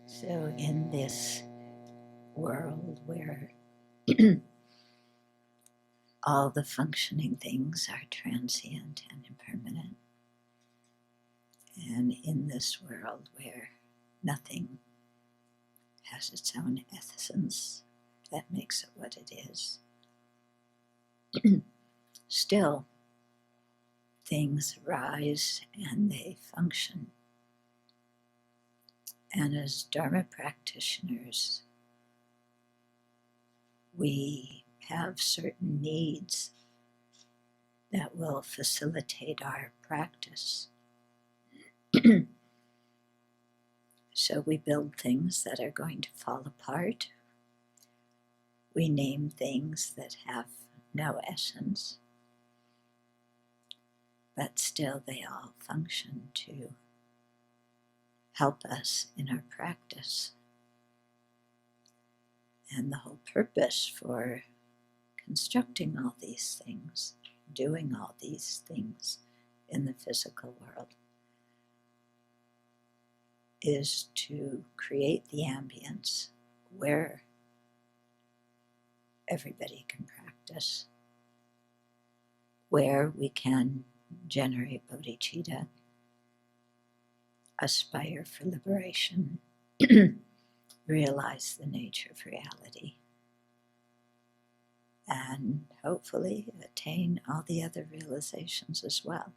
So in this world where all the functioning things are transient and impermanent, and in this world where nothing has its own essence that makes it what it is, still things rise and they function. And as Dharma practitioners, we have certain needs that will facilitate our practice. So we build things that are going to fall apart. We name things that have no essence, but still they all function to help us in our practice. And the whole purpose for constructing all these things, doing all these things in the physical world, is to create the ambience where everybody can practice, where we can generate bodhicitta, aspire for liberation, realize the nature of reality, and hopefully attain all the other realizations as well.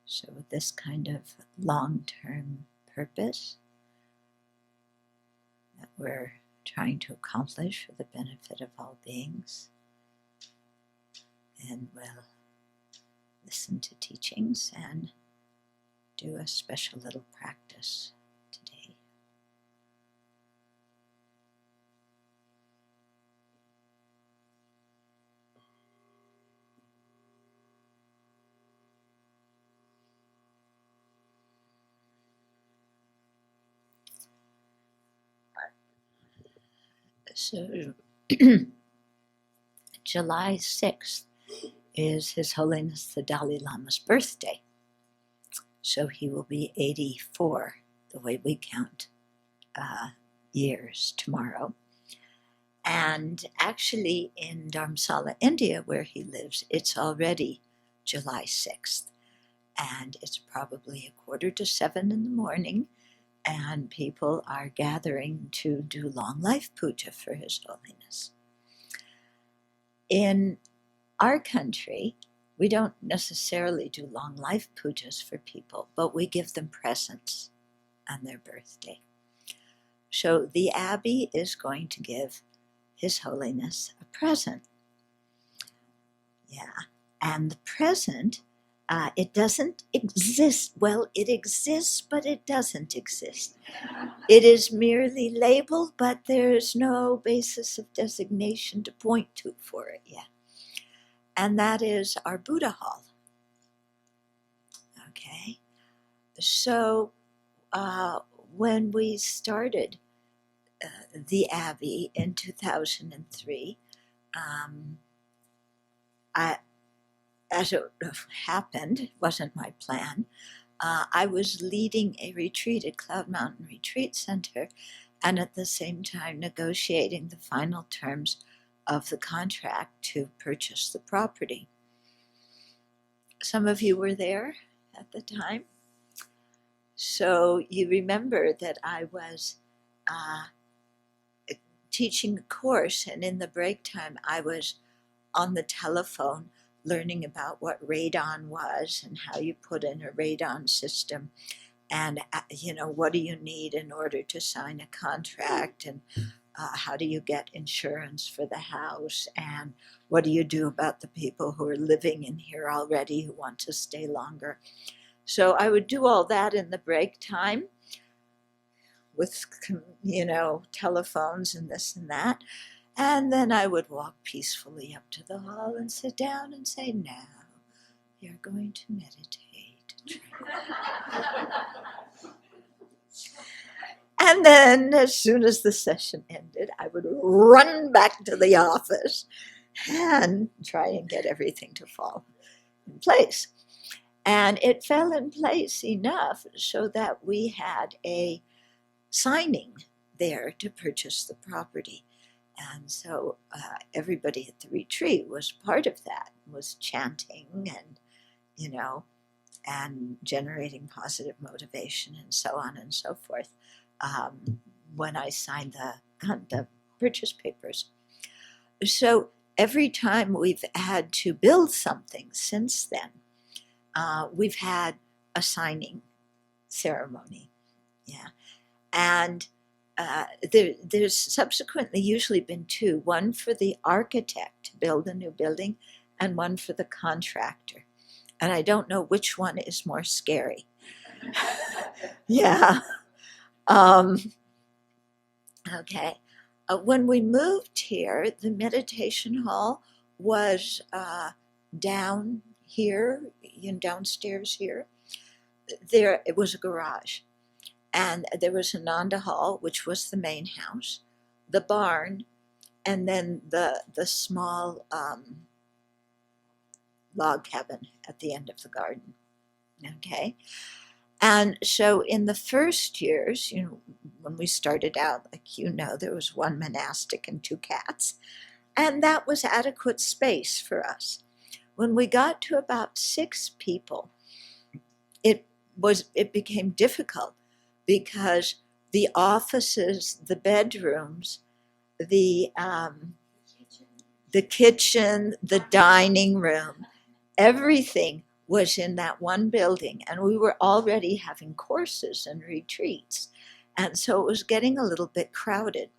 So with this kind of long-term purpose that we're trying to accomplish for the benefit of all beings, and we'll listen to teachings and do a special little practice today. So July 6th is His Holiness the Dalai Lama's birthday. So he will be 84, the way we count years, tomorrow. And actually in Dharamsala, India, where he lives, it's already July 6th. And it's probably 6:45 in the morning, and people are gathering to do long life puja for His Holiness. In our country, we don't necessarily do long life pujas for people, but we give them presents on their birthday. So the Abbey is going to give His Holiness a present. Yeah, and the present, it doesn't exist. Well, it exists, but it doesn't exist. It is merely labeled, but there's no basis of designation to point to for it yet. And that is our Buddha Hall. Okay, so when we started the Abbey in 2003, as it happened, it wasn't my plan, I was leading a retreat at Cloud Mountain Retreat Center, and at the same time negotiating the final terms of the contract to purchase the property. Some of you were there at the time. So you remember that I was teaching a course, and in the break time I was on the telephone learning about what radon was and how you put in a radon system, and what do you need in order to sign a contract, and how do you get insurance for the house, and what do you do about the people who are living in here already who want to stay longer. So I would do all that in the break time with telephones and this and that, and then I would walk peacefully up to the hall and sit down and say, now you're going to meditate. And then as soon as the session ended, I would run back to the office and try and get everything to fall in place. And it fell in place enough so that we had a signing there to purchase the property. And so everybody at the retreat was part of that, was chanting and, and generating positive motivation and so on and so forth when I signed the purchase papers. So every time we've had to build something since then, we've had a signing ceremony. Yeah. And there's subsequently usually been two, one for the architect to build a new building and one for the contractor. And I don't know which one is more scary. Yeah. Okay. When we moved here, the meditation hall was down here, downstairs here. There, it was a garage. And there was Ananda Hall, which was the main house, the barn, and then the small log cabin at the end of the garden. Okay. And so in the first years, when we started out, there was one monastic and two cats, and that was adequate space for us. When we got to about 6 people, it became difficult because the offices, the bedrooms, the kitchen, the dining room, everything was in that one building, and we were already having courses and retreats, and so it was getting a little bit crowded.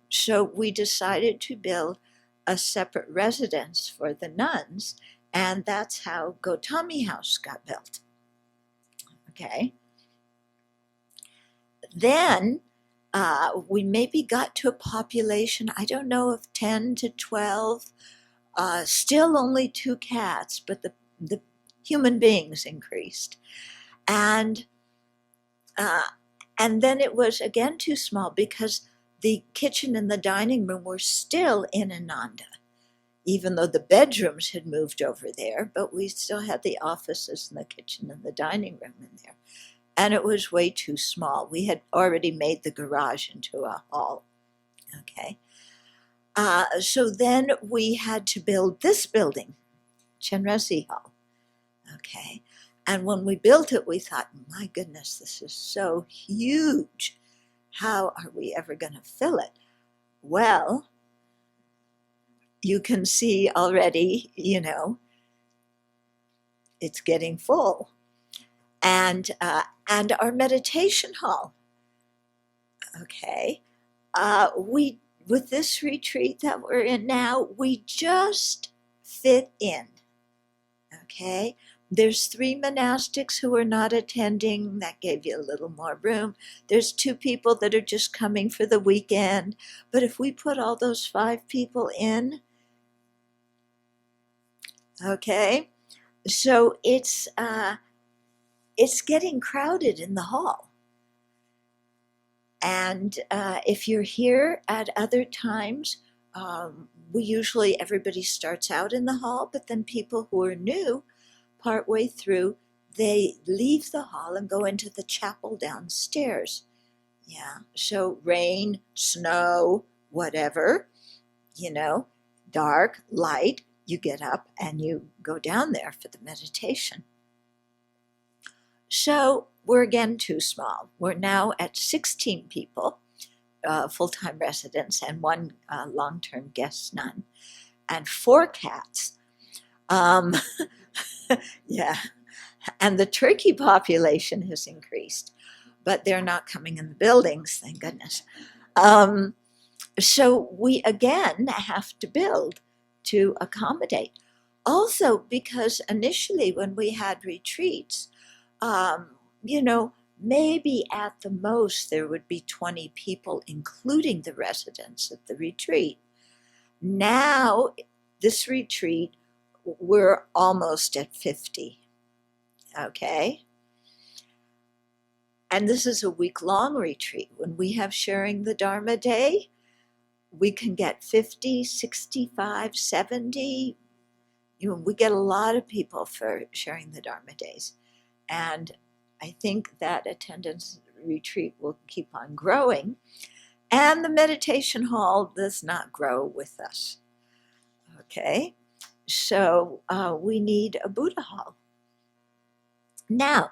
So we decided to build a separate residence for the nuns, and that's how Gotami House got built. Okay. Then we maybe got to a population, I don't know, of 10 to 12, still only 2 cats, but the human beings increased. And then it was again too small because the kitchen and the dining room were still in Ananda, even though the bedrooms had moved over there, but we still had the offices and the kitchen and the dining room in there. And it was way too small. We had already made the garage into a hall. Okay. So then we had to build this building, Chenrezig Hall. Okay. And when we built it, we thought, my goodness, this is so huge. How are we ever going to fill it? Well, you can see already, it's getting full. And our meditation hall. Okay. With this retreat that we're in now, we just fit in. Okay. There's 3 monastics who are not attending. That gave you a little more room. There's 2 people that are just coming for the weekend. But if we put all those 5 people in, okay, so it's getting crowded in the hall. And if you're here at other times, everybody starts out in the hall, but then people who are new, partway through, they leave the hall and go into the chapel downstairs. Yeah, so rain, snow, whatever, dark, light, you get up and you go down there for the meditation. So we're again too small. We're now at 16 people, full-time residents, and 1 long-term guest nun, and 4 cats. Yeah, and the turkey population has increased, but they're not coming in the buildings, thank goodness. So we again have to build to accommodate. Also, because initially when we had retreats, maybe at the most there would be 20 people, including the residents at the retreat. Now, this retreat, we're almost at 50. Okay? And this is a week-long retreat. When we have sharing the Dharma day, we can get 50, 65, 70. We get a lot of people for sharing the Dharma days. And I think that attendance retreat will keep on growing. And the meditation hall does not grow with us. Okay, so we need a Buddha hall. Now,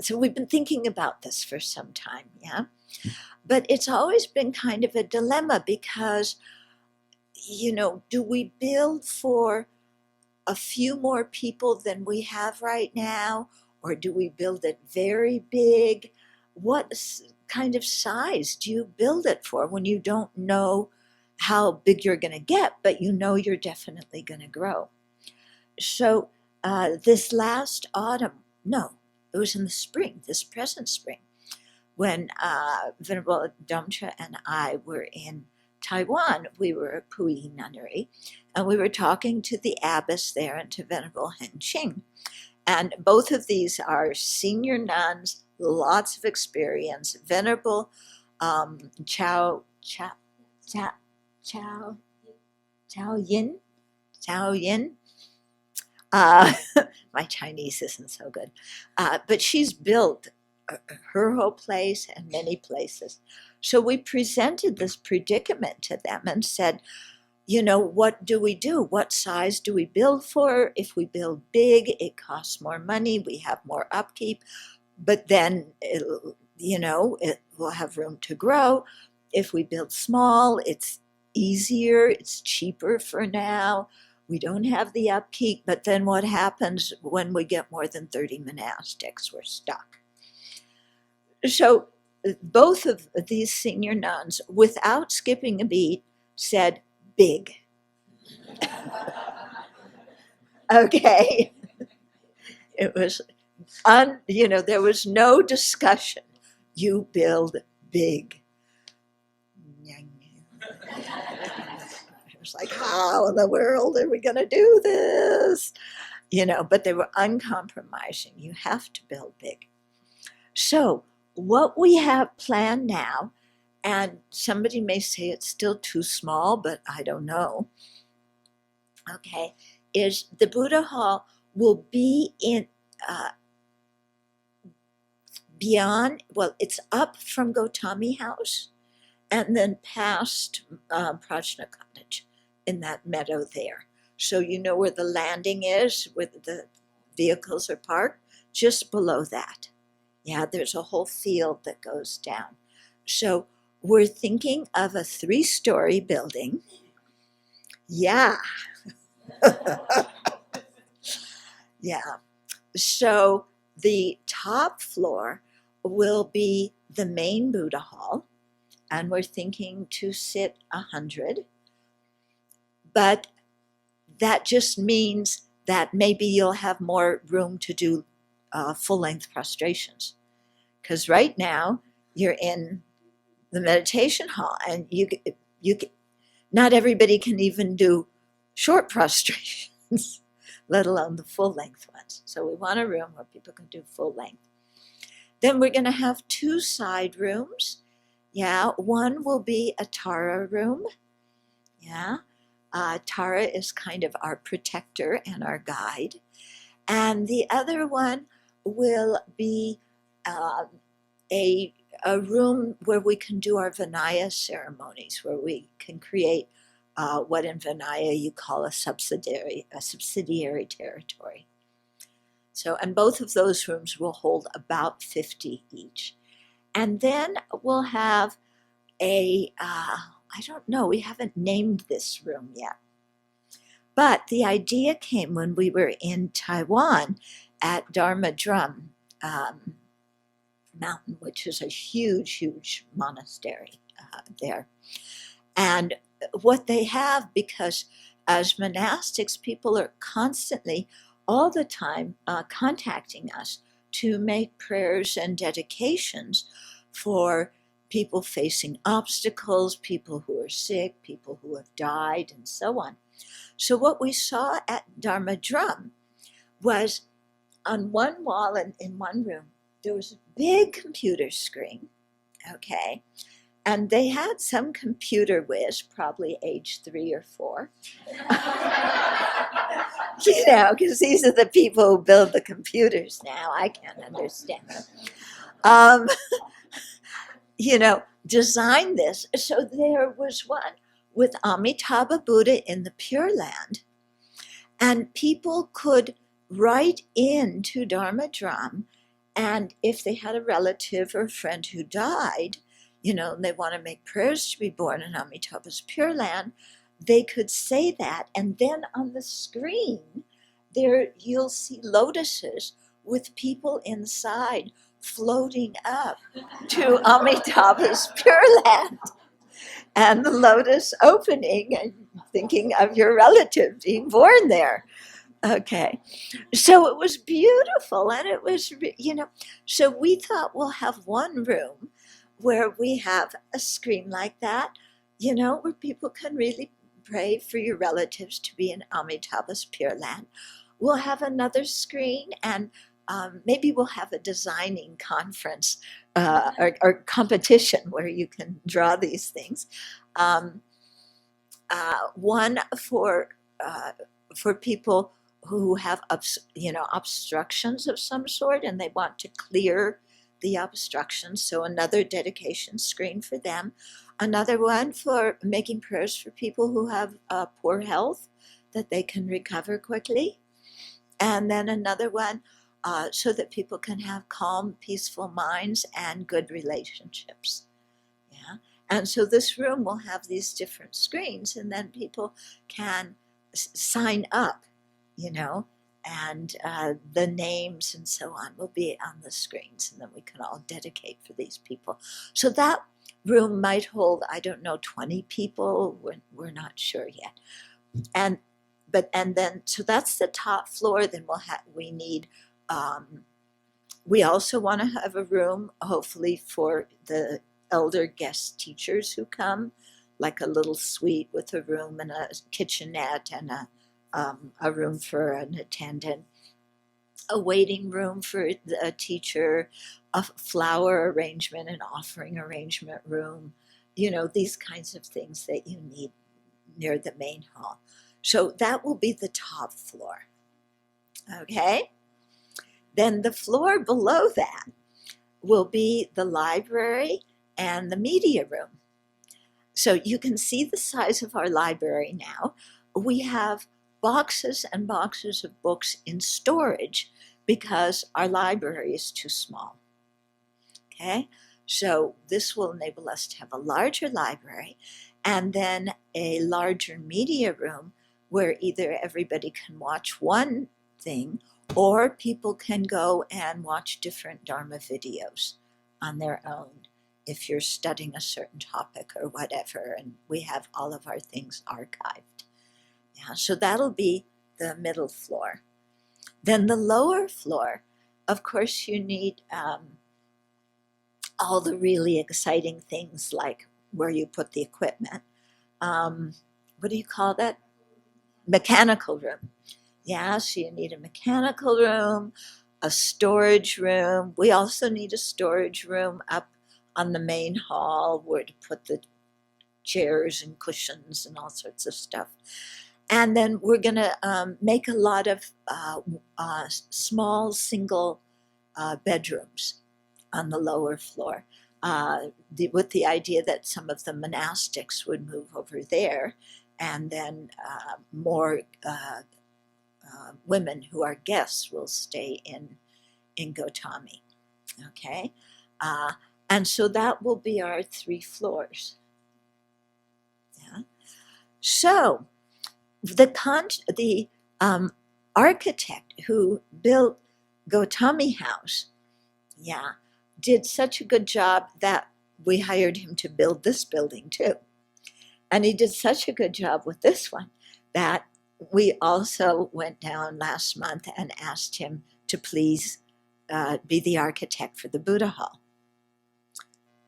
so we've been thinking about this for some time, yeah? But it's always been kind of a dilemma because, do we build for a few more people than we have right now? Or do we build it very big? What kind of size do you build it for when you don't know how big you're going to get, but you're definitely going to grow? So this last autumn, no, it was in the spring, this present spring, when Venerable Domcha and I were in Taiwan. We were at Puyi Nunnery, and we were talking to the abbess there and to Venerable Hen Ching. And both of these are senior nuns, lots of experience. Venerable Chao Yin. My Chinese isn't so good. But she's built her whole place and many places. So we presented this predicament to them and said, what do we do? What size do we build for? If we build big, it costs more money. We have more upkeep, but then it will have room to grow. If we build small, it's easier. It's cheaper for now. We don't have the upkeep, but then what happens when we get more than 30 monastics? We're stuck. So both of these senior nuns, without skipping a beat, said, big. Okay. It was, there was no discussion. You build big. It was like, how in the world are we going to do this? But they were uncompromising. You have to build big. So what we have planned now, and somebody may say it's still too small, but I don't know, okay, is the Buddha Hall will be in beyond, it's up from Gotami House and then past Prajna Cottage in that meadow there. So where the landing is, where the vehicles are parked, just below that. Yeah, there's a whole field that goes down. So we're thinking of a 3-story building. Yeah. Yeah. So the top floor will be the main Buddha Hall, and we're thinking to sit 100. But that just means that maybe you'll have more room to do full-length prostrations. Because right now, you're in the meditation hall, and you not everybody can even do short prostrations, let alone the full-length ones. So we want a room where people can do full length. Then we're going to have 2 side rooms. Yeah, one will be a Tara room. Yeah, Tara is kind of our protector and our guide. And the other one will be a room where we can do our Vinaya ceremonies, where we can create what in Vinaya you call a subsidiary territory. So, and both of those rooms will hold about 50 each. And then we'll have I don't know, we haven't named this room yet. But the idea came when we were in Taiwan at Dharma Drum Mountain, which is a huge, huge monastery there. And what they have, because as monastics, people are constantly, all the time, contacting us to make prayers and dedications for people facing obstacles, people who are sick, people who have died, and so on. So what we saw at Dharma Drum was on one wall in one room, there was a big computer screen, okay, And they had some computer whiz, probably age 3 or 4. Because these are the people who build the computers now. I can't understand them. Um, designed this. So there was one with Amitabha Buddha in the Pure Land, and people could write into Dharma Drum, and if they had a relative or a friend who died, and they want to make prayers to be born in Amitabha's Pure Land, they could say that, and then on the screen, there you'll see lotuses with people inside floating up to Amitabha's Pure Land, and the lotus opening and thinking of your relative being born there. Okay, so it was beautiful, and it was, so we thought we'll have one room where we have a screen like that, where people can really pray for your relatives to be in Amitabha's Pure Land. We'll have another screen, and maybe we'll have a designing conference or competition where you can draw these things. One for people who have obstructions of some sort, and they want to clear the obstructions. So another dedication screen for them. Another one for making prayers for people who have poor health, that they can recover quickly. And then another one so that people can have calm, peaceful minds and good relationships. Yeah. And so this room will have these different screens, and then people can sign up, and the names and so on will be on the screens, and then we can all dedicate for these people. So that room might hold, 20 people. We're not sure yet. And then so that's the top floor. Then we need. We also want to have a room, hopefully, for the elder guest teachers who come, like a little suite with a room and a kitchenette and a room for an attendant, a waiting room for a teacher, a flower arrangement, an offering arrangement room, these kinds of things that you need near the main hall. So that will be the top floor. Okay? Then the floor below that will be the library and the media room. So you can see the size of our library now. We have boxes and boxes of books in storage because our library is too small. Okay? So this will enable us to have a larger library and then a larger media room where either everybody can watch one thing or people can go and watch different Dharma videos on their own if you're studying a certain topic or whatever, and we have all of our things archived. Yeah, so that'll be the middle floor. Then the lower floor, of course, you need all the really exciting things like where you put the equipment. What do you call that? Mechanical room. Yeah, so you need a mechanical room, a storage room. We also need a storage room up on the main hall where to put the chairs and cushions and all sorts of stuff. And then we're going to make a lot of small single bedrooms on the lower floor with the idea that some of the monastics would move over there, and then more women who are guests will stay in Gautami. Okay? And so that will be our 3 floors. Yeah. So the architect who built Gautami House, did such a good job that we hired him to build this building too. And he did such a good job with this one that we also went down last month and asked him to please be the architect for the Buddha Hall.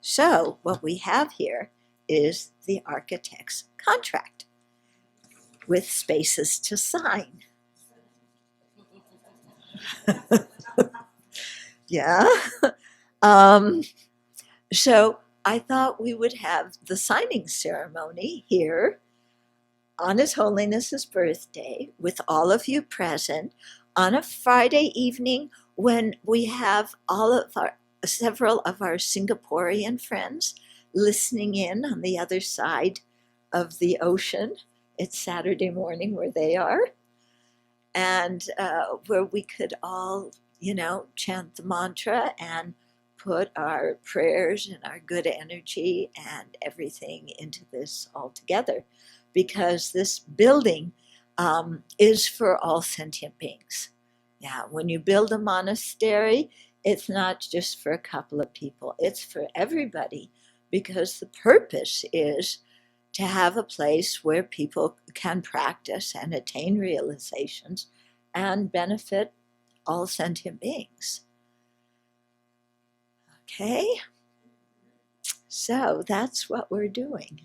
So what we have here is the architect's contract with spaces to sign. Yeah. So I thought we would have the signing ceremony here on His Holiness's birthday with all of you present on a Friday evening when we have several of our Singaporean friends listening in on the other side of the ocean. It's Saturday morning where they are, and where we could all, chant the mantra and put our prayers and our good energy and everything into this all together, because this building is for all sentient beings. Yeah, when you build a monastery, it's not just for a couple of people, it's for everybody, because the purpose is to have a place where people can practice and attain realizations and benefit all sentient beings. Okay, so that's what we're doing.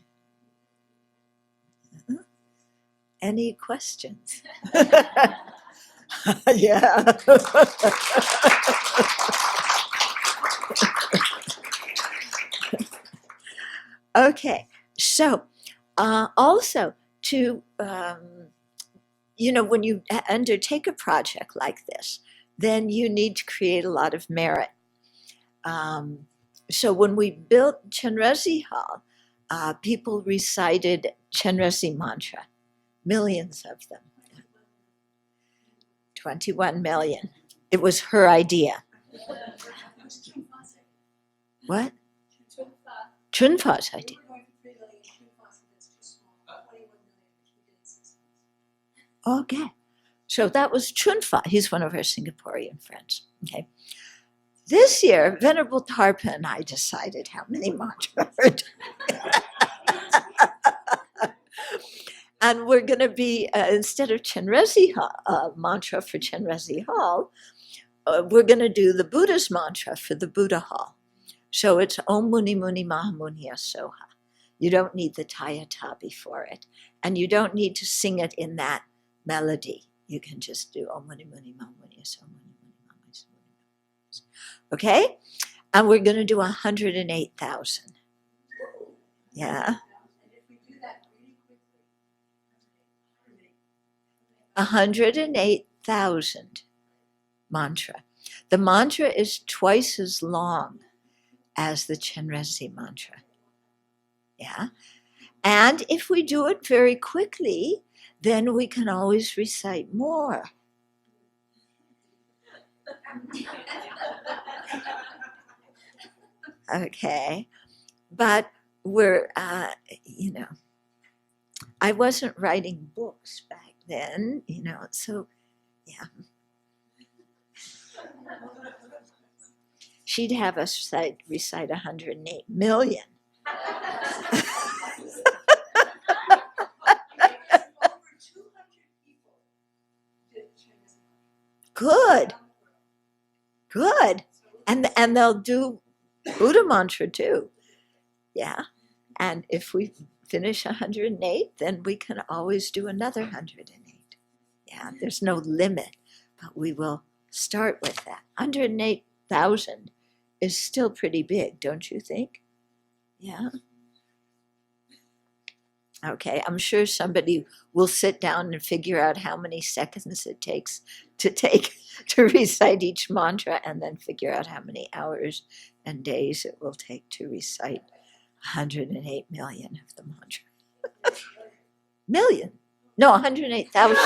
Any questions? Yeah. Okay, so also to, when you undertake a project like this, then you need to create a lot of merit. So when we built Chenrezig Hall, people recited Chenrezig mantra, millions of them. 21 million. It was her idea. What? Chunfa's idea. Okay. So that was Chunfa. He's one of our Singaporean friends. Okay. This year, Venerable Tarpa and I decided how many mantras we're doing. And we're going to be, instead of Chenrezig mantra for Chenrezig Hall, we're going to do the Buddha's mantra for the Buddha Hall. So it's Om Muni Muni Maha Muni Soha. You don't need the Tayata before it. And you don't need to sing it in that melody. You can just do Om Muni Muni Maha Muni Soha. Okay? And we're going to do 108,000. Yeah. 108,000 mantra. The mantra is twice as long as the Chenrezig mantra. Yeah. And if we do it very quickly, then we can always recite more. Okay. But we're, I wasn't writing books back then, so yeah. She'd have us recite 108 million. Good. Good. And they'll do Buddha mantra too. Yeah. And if we finish 108, then we can always do another 108. Yeah, there's no limit, but we will start with that. 108,000 is still pretty big, don't you think? Yeah. Okay, I'm sure somebody will sit down and figure out how many seconds it takes to recite each mantra, and then figure out how many hours and days it will take to recite 108 million of the mantra. Million? No, 108,000.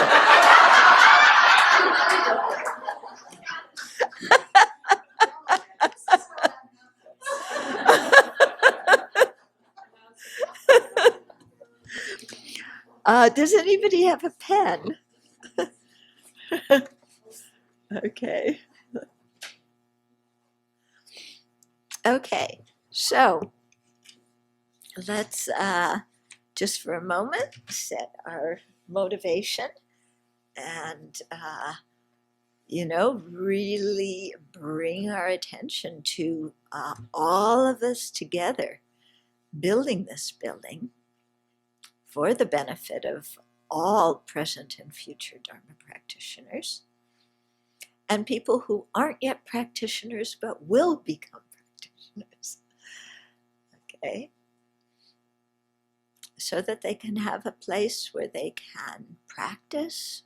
Does anybody have a pen? Okay. Okay, so let's just for a moment set our motivation and, really bring our attention to all of us together building this building for the benefit of all present and future Dharma practitioners and people who aren't yet practitioners but will become practitioners. okay? So that they can have a place where they can practice,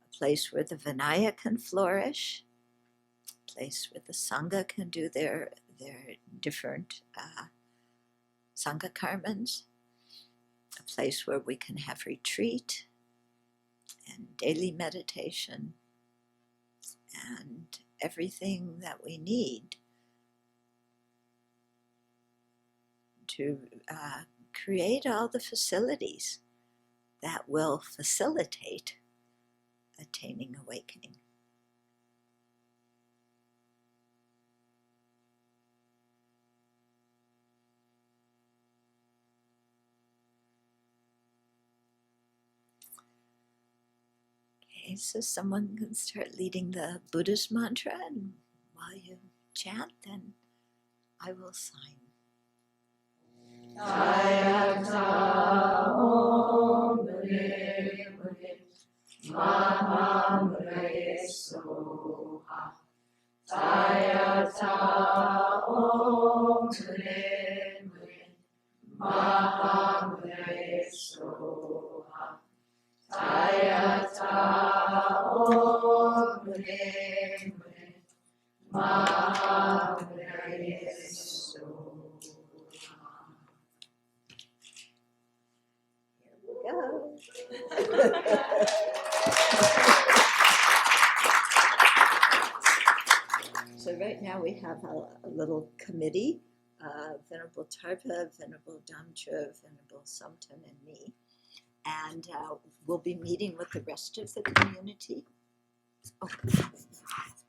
a place where the Vinaya can flourish, a place where the Sangha can do their different Sangha karmas, a place where we can have retreat and daily meditation and everything that we need to create all the facilities that will facilitate attaining awakening. Okay, so someone can start leading the Buddhist mantra, and while you chant, then I will sign. Tayata Om Mure Mure Maha Mure Soha. Tayata Om Mure Mure Maha Mure Soha. Tayata Om Mure Mure Maha Mure Soha. So right now we have a little committee, Venerable Tarpa, Venerable Damtra, Venerable Samten, and me. And we'll be meeting with the rest of the community. Oh.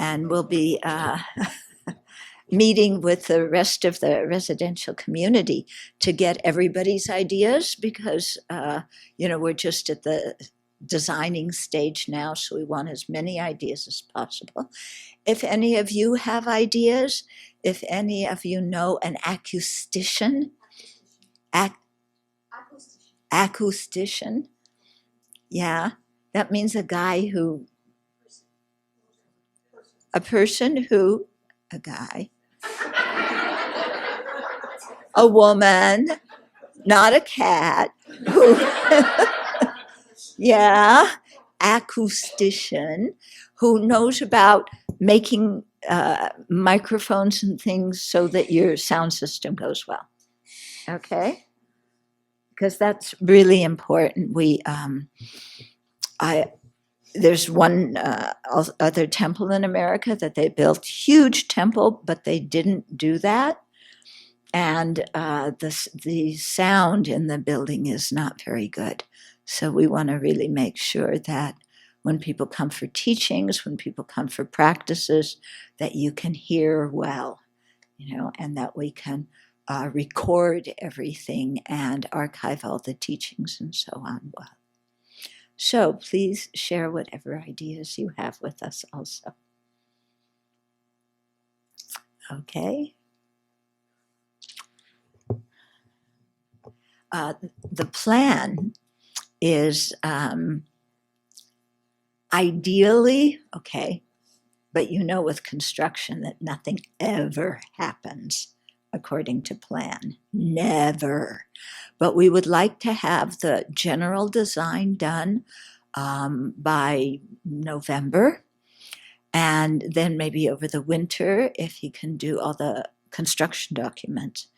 And we'll be meeting with the rest of the residential community to get everybody's ideas, because we're just at the designing stage now, so we want as many ideas as possible. If any of you have ideas, if any of you know an acoustician, yeah, that means a guy who, a guy, a woman, not a cat, who, yeah, acoustician, who knows about making microphones and things so that your sound system goes well. Okay? Because that's really important. There's one other temple in America that they built, huge temple, but they didn't do that. And the sound in the building is not very good. So we want to really make sure that when people come for teachings, when people come for practices, that you can hear well, and that we can record everything and archive all the teachings and so on well. So please share whatever ideas you have with us also. Okay. The plan is ideally, okay, but with construction that nothing ever happens according to plan. Never. But we would like to have the general design done by November, and then maybe over the winter if he can do all the construction documents,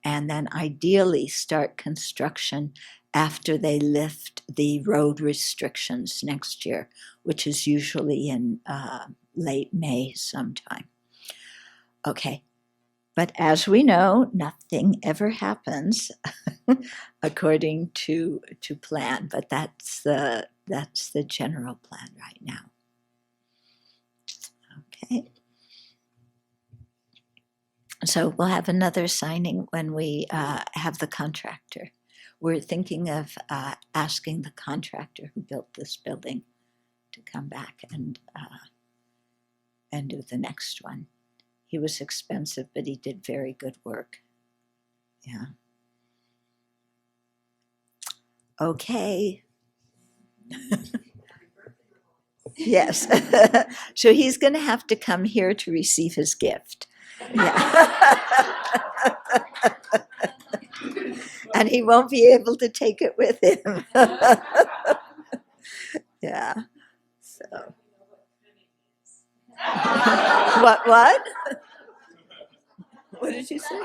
and then ideally start construction after they lift the road restrictions next year, which is usually in late May sometime. Okay. But as we know, nothing ever happens according to plan. But that's the general plan right now. Okay. So we'll have another signing when we have the contractor. We're thinking of asking the contractor who built this building to come back and do the next one. He was expensive, but he did very good work. Yeah. Okay. Yes. So he's going to have to come here to receive his gift. Yeah. and he won't be able to take it with him. Yeah. So. What? What did you say?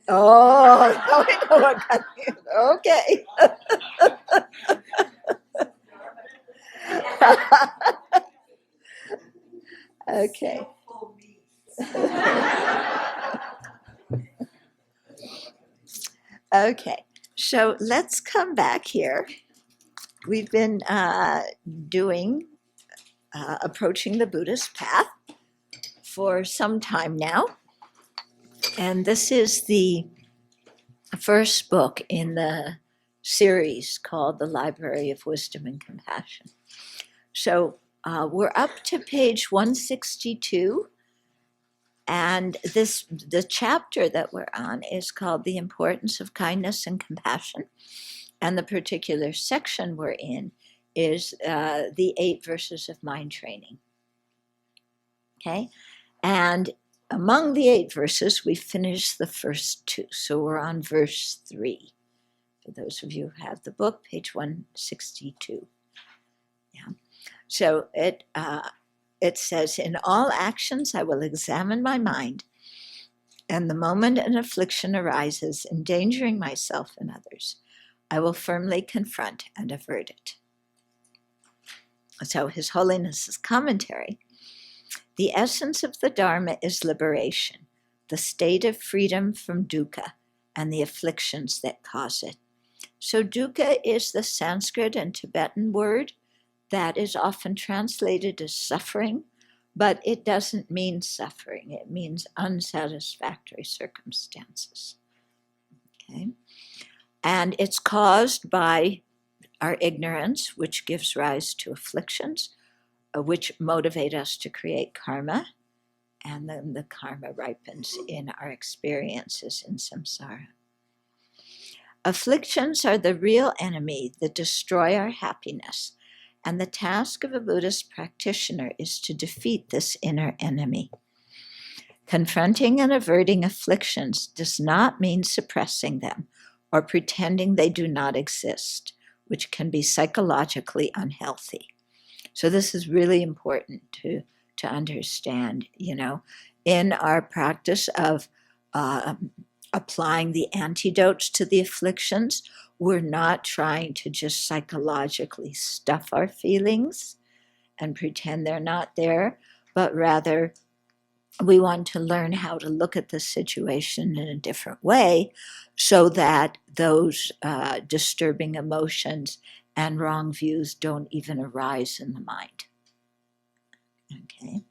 Oh, now we know what cunning is. Okay. Okay. Okay. So let's come back here. We've been doing approaching the Buddhist path for some time now. And this is the first book in the series called The Library of Wisdom and Compassion. So we're up to page 162. And the chapter that we're on is called The Importance of Kindness and Compassion. And the particular section we're in is the 8 verses of mind training. Okay? And among the 8 verses, we finished the first 2. So we're on verse 3. For those of you who have the book, page 162. Yeah. So it says, in all actions I will examine my mind, and the moment an affliction arises, endangering myself and others, I will firmly confront and avert it. So His Holiness's commentary, the essence of the Dharma is liberation, the state of freedom from dukkha and the afflictions that cause it. So dukkha is the Sanskrit and Tibetan word that is often translated as suffering, but it doesn't mean suffering. It means unsatisfactory circumstances. Okay? And it's caused by our ignorance, which gives rise to afflictions, which motivate us to create karma, and then the karma ripens in our experiences in samsara. Afflictions are the real enemy that destroy our happiness, and the task of a Buddhist practitioner is to defeat this inner enemy. Confronting and averting afflictions does not mean suppressing them or pretending they do not exist, which can be psychologically unhealthy. So this is really important to understand, in our practice of applying the antidotes to the afflictions. We're not trying to just psychologically stuff our feelings and pretend they're not there, but rather we want to learn how to look at the situation in a different way so that those disturbing emotions and wrong views don't even arise in the mind. Okay.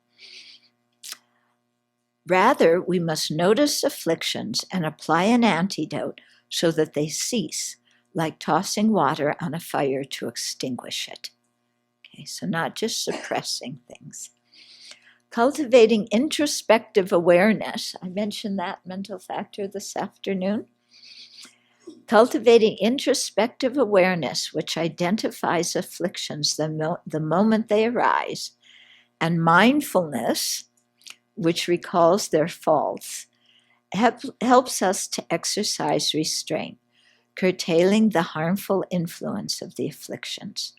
Rather, we must notice afflictions and apply an antidote so that they cease, like tossing water on a fire to extinguish it. Okay, so not just suppressing things. Cultivating introspective awareness, I mentioned that mental factor this afternoon. Cultivating introspective awareness, which identifies afflictions the moment they arise, and mindfulness, which recalls their faults, helps us to exercise restraint, curtailing the harmful influence of the afflictions.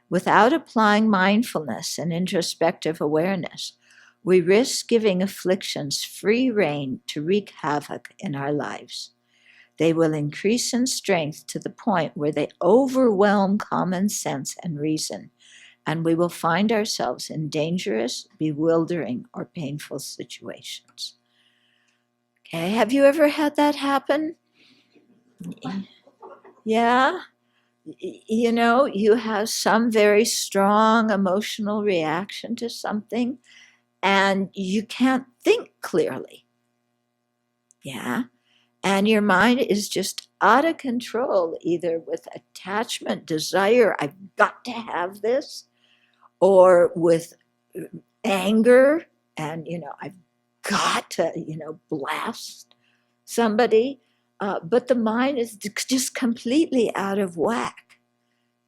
Without applying mindfulness and introspective awareness, we risk giving afflictions free rein to wreak havoc in our lives. They will increase in strength to the point where they overwhelm common sense and reason, and we will find ourselves in dangerous, bewildering, or painful situations. Okay, have you ever had that happen? Yeah? You have some very strong emotional reaction to something, and you can't think clearly. Yeah? And your mind is just out of control, either with attachment, desire, I've got to have this, or with anger, and, I've got to, blast somebody. But the mind is just completely out of whack.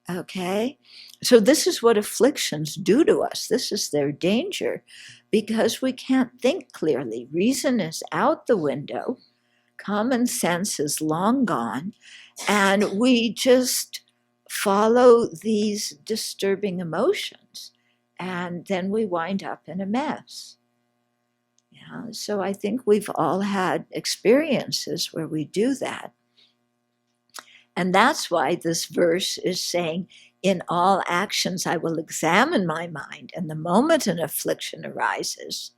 Okay? So this is what afflictions do to us. This is their danger, because we can't think clearly. Reason is out the window. Common sense is long gone, and we just follow these disturbing emotions, and then we wind up in a mess. Yeah, so I think we've all had experiences where we do that. And that's why this verse is saying, in all actions I will examine my mind, and the moment an affliction arises,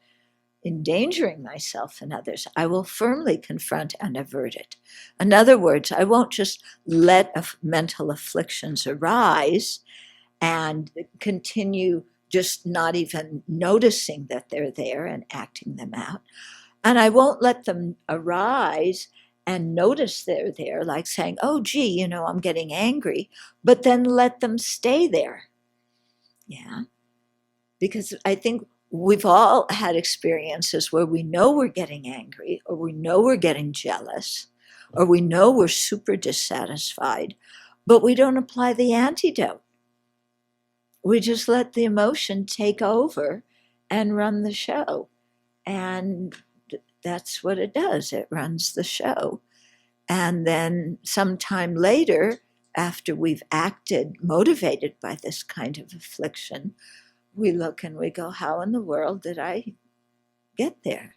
endangering myself and others, I will firmly confront and avert it. In other words, I won't just let mental afflictions arise and continue just not even noticing that they're there and acting them out. And I won't let them arise and notice they're there, like saying, oh, gee, I'm getting angry, but then let them stay there. Yeah. Because I think we've all had experiences where we know we're getting angry, or we know we're getting jealous, or we know we're super dissatisfied, but we don't apply the antidote. We just let the emotion take over and run the show. And that's what it does. It runs the show. And then sometime later, after we've acted motivated by this kind of affliction, we look and we go, how in the world did I get there?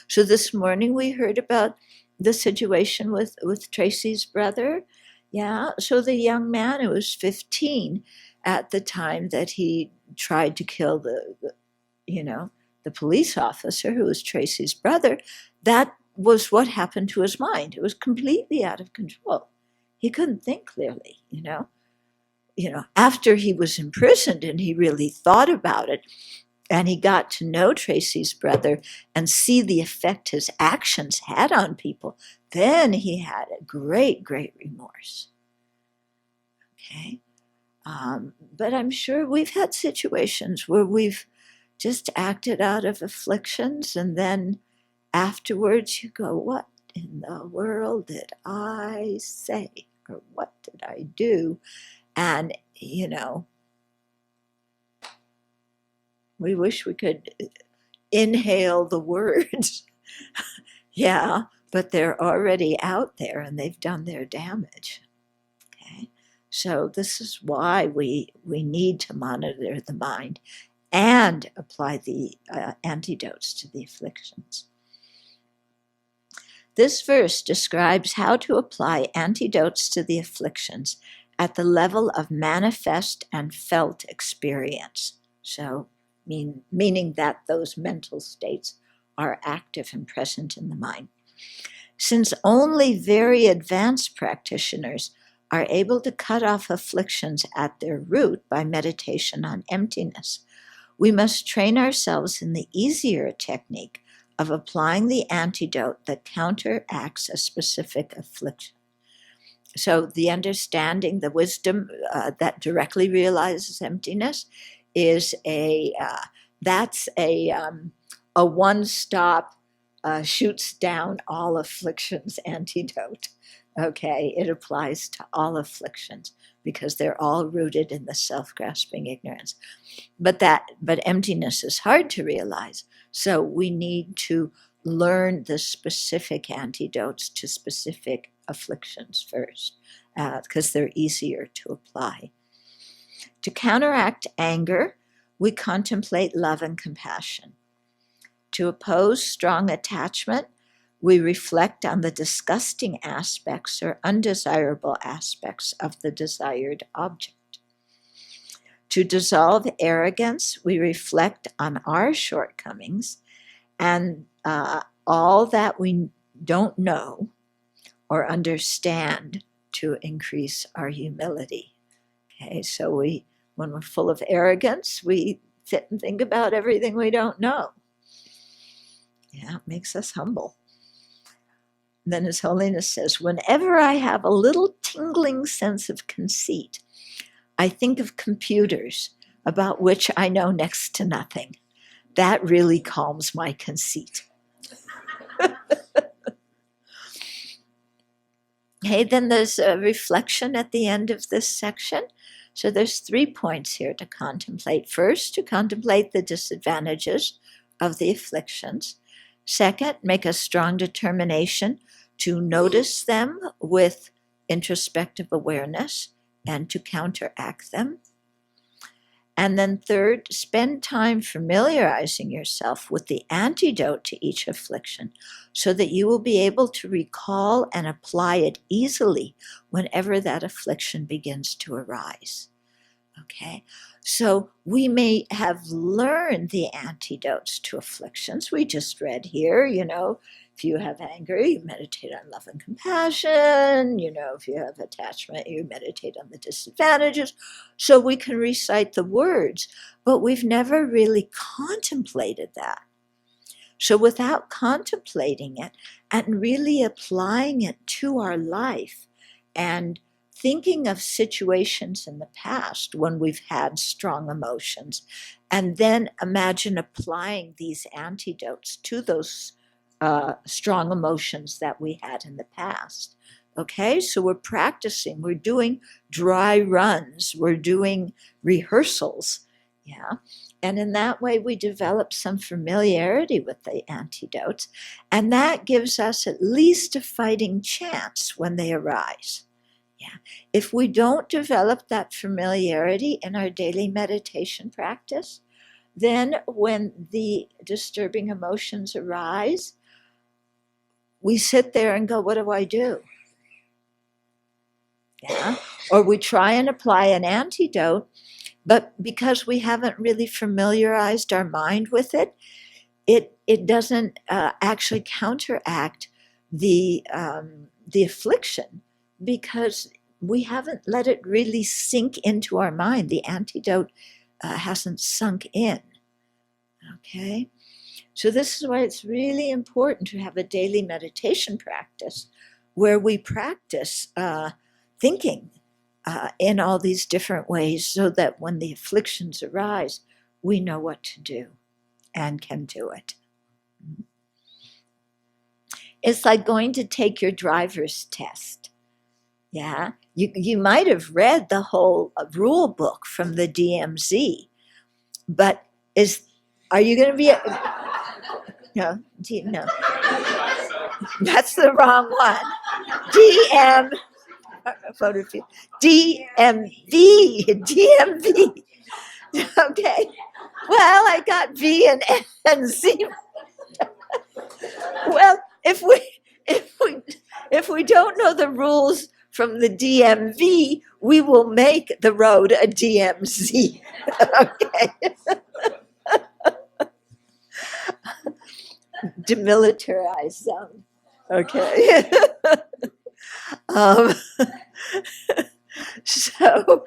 So this morning we heard about the situation with Tracy's brother. Yeah, so the young man who was 15 at the time that he tried to kill the police officer who was Tracy's brother, that was what happened to his mind. It was completely out of control. He couldn't think clearly, after he was imprisoned and he really thought about it, and he got to know Tracy's brother and see the effect his actions had on people, then he had a great, great remorse. Okay. But I'm sure we've had situations where we've just acted out of afflictions, and then afterwards you go, what in the world did I say? Or what did I do? And, we wish we could inhale the words. Yeah, but they're already out there and they've done their damage. Okay, so this is why we need to monitor the mind and apply the antidotes to the afflictions. This verse describes how to apply antidotes to the afflictions at the level of manifest and felt experience. So, meaning that those mental states are active and present in the mind. Since only very advanced practitioners are able to cut off afflictions at their root by meditation on emptiness, we must train ourselves in the easier technique of applying the antidote that counteracts a specific affliction. So the understanding, the wisdom that directly realizes emptiness is a one-stop, shoots down all afflictions antidote. Okay, it applies to all afflictions because they're all rooted in the self-grasping ignorance. But emptiness is hard to realize, so we need to learn the specific antidotes to specific afflictions first, because they're easier to apply. To counteract anger, we contemplate love and compassion. To oppose strong attachment, we reflect on the disgusting aspects or undesirable aspects of the desired object. To dissolve arrogance, we reflect on our shortcomings and all that we don't know or understand to increase our humility. Okay, so when we're full of arrogance, we sit and think about everything we don't know. Yeah, it makes us humble. Then His Holiness says, whenever I have a little tingling sense of conceit, I think of computers about which I know next to nothing. That really calms my conceit. Okay, then there's a reflection at the end of this section. So there's 3 points here to contemplate. First, to contemplate the disadvantages of the afflictions. Second, make a strong determination to notice them with introspective awareness and to counteract them. And then third, spend time familiarizing yourself with the antidote to each affliction so that you will be able to recall and apply it easily whenever that affliction begins to arise. Okay, so we may have learned the antidotes to afflictions. We just read here, if you have anger, you meditate on love and compassion. If you have attachment, you meditate on the disadvantages. So we can recite the words, but we've never really contemplated that. So without contemplating it and really applying it to our life and thinking of situations in the past when we've had strong emotions, and then imagine applying these antidotes to those strong emotions that we had in the past. Okay, so we're practicing, we're doing dry runs, we're doing rehearsals, yeah. And in that way, we develop some familiarity with the antidotes, and that gives us at least a fighting chance when they arise. Yeah. If we don't develop that familiarity in our daily meditation practice, then when the disturbing emotions arise, we sit there and go, what do I do? Yeah. Or we try and apply an antidote, but because we haven't really familiarized our mind with it, it doesn't actually counteract the affliction, because we haven't let it really sink into our mind. The antidote hasn't sunk in. Okay? So this is why it's really important to have a daily meditation practice where we practice thinking in all these different ways so that when the afflictions arise, we know what to do and can do it. It's like going to take your driver's test. Yeah, you might have read the whole rule book from the DMZ, but are you going to be no, that's the wrong one. DMV. Okay, well, I got V and Z. Well, if we don't know the rules from the DMV, we will make the road a DMZ. Okay. Demilitarized zone. Okay. So,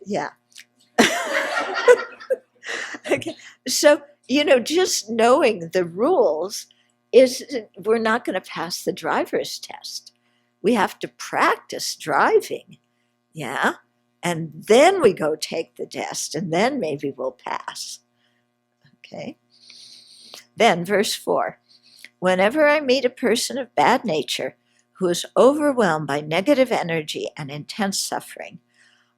yeah. Okay. So, just knowing the rules we're not going to pass the driver's test. We have to practice driving. Yeah. And then we go take the test, and then maybe we'll pass. Okay. Then verse 4. Whenever I meet a person of bad nature who is overwhelmed by negative energy and intense suffering,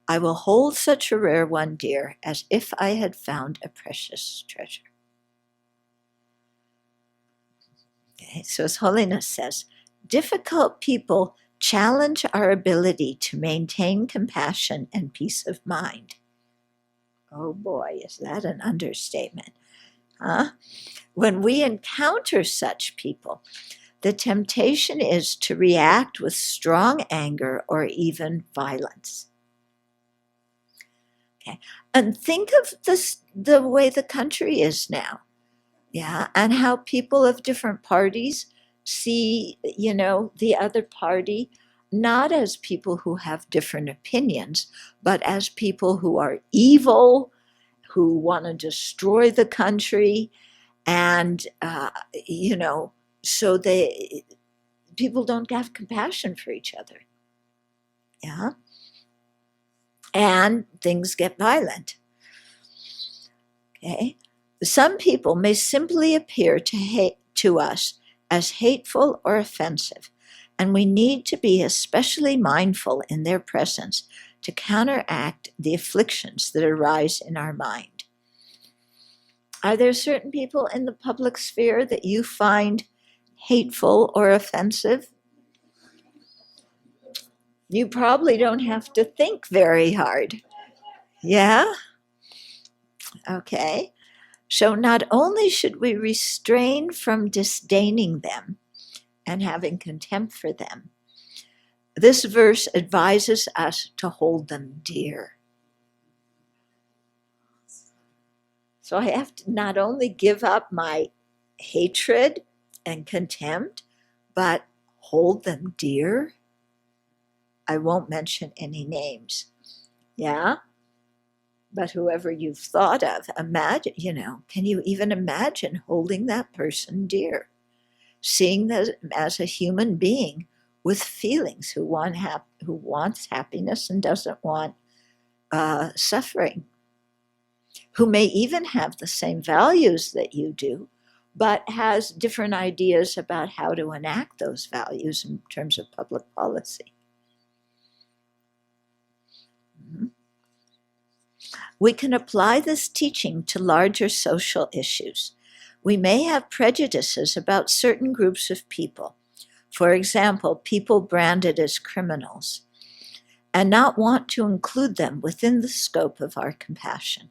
I will hold such a rare one dear as if I had found a precious treasure. Okay, so His Holiness says, difficult people challenge our ability to maintain compassion and peace of mind. Oh boy, is that an understatement? Huh? When we encounter such people, the temptation is to react with strong anger or even violence. Okay. And think of the way the country is now. Yeah, and how people of different parties see, the other party not as people who have different opinions, but as people who are evil, who want to destroy the country, and so people don't have compassion for each other. Yeah, and things get violent. Okay. Some people may simply appear to us as hateful or offensive, and we need to be especially mindful in their presence to counteract the afflictions that arise in our mind. Are there certain people in the public sphere that you find hateful or offensive? You probably don't have to think very hard. Yeah? Okay. So not only should we restrain from disdaining them and having contempt for them, this verse advises us to hold them dear. So I have to not only give up my hatred and contempt, but hold them dear. I won't mention any names. Yeah? But whoever you've thought of, imagine, can you even imagine holding that person dear? Seeing them as a human being with feelings who wants happiness and doesn't want suffering, who may even have the same values that you do, but has different ideas about how to enact those values in terms of public policy. Mm-hmm. We can apply this teaching to larger social issues. We may have prejudices about certain groups of people, for example, people branded as criminals, and not want to include them within the scope of our compassion.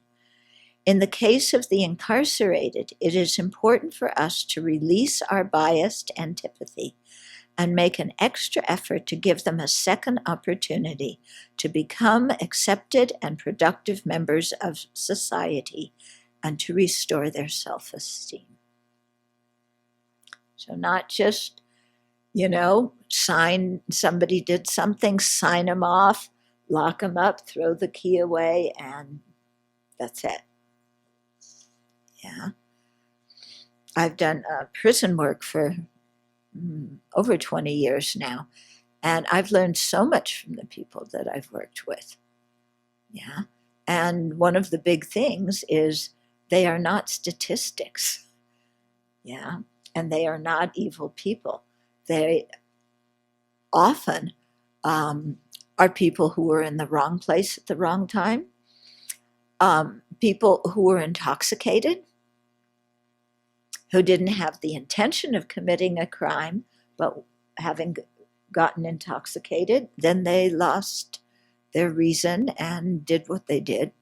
In the case of the incarcerated, it is important for us to release our biased antipathy and make an extra effort to give them a second opportunity to become accepted and productive members of society and to restore their self-esteem. So not just, somebody did something, sign them off, lock them up, throw the key away, and that's it. Yeah. I've done prison work for over 20 years now, and I've learned so much from the people that I've worked with. Yeah. And one of the big things is they are not statistics. Yeah. And they are not evil people. They often are people who were in the wrong place at the wrong time, people who were intoxicated, who didn't have the intention of committing a crime, but having gotten intoxicated, then they lost their reason and did what they did.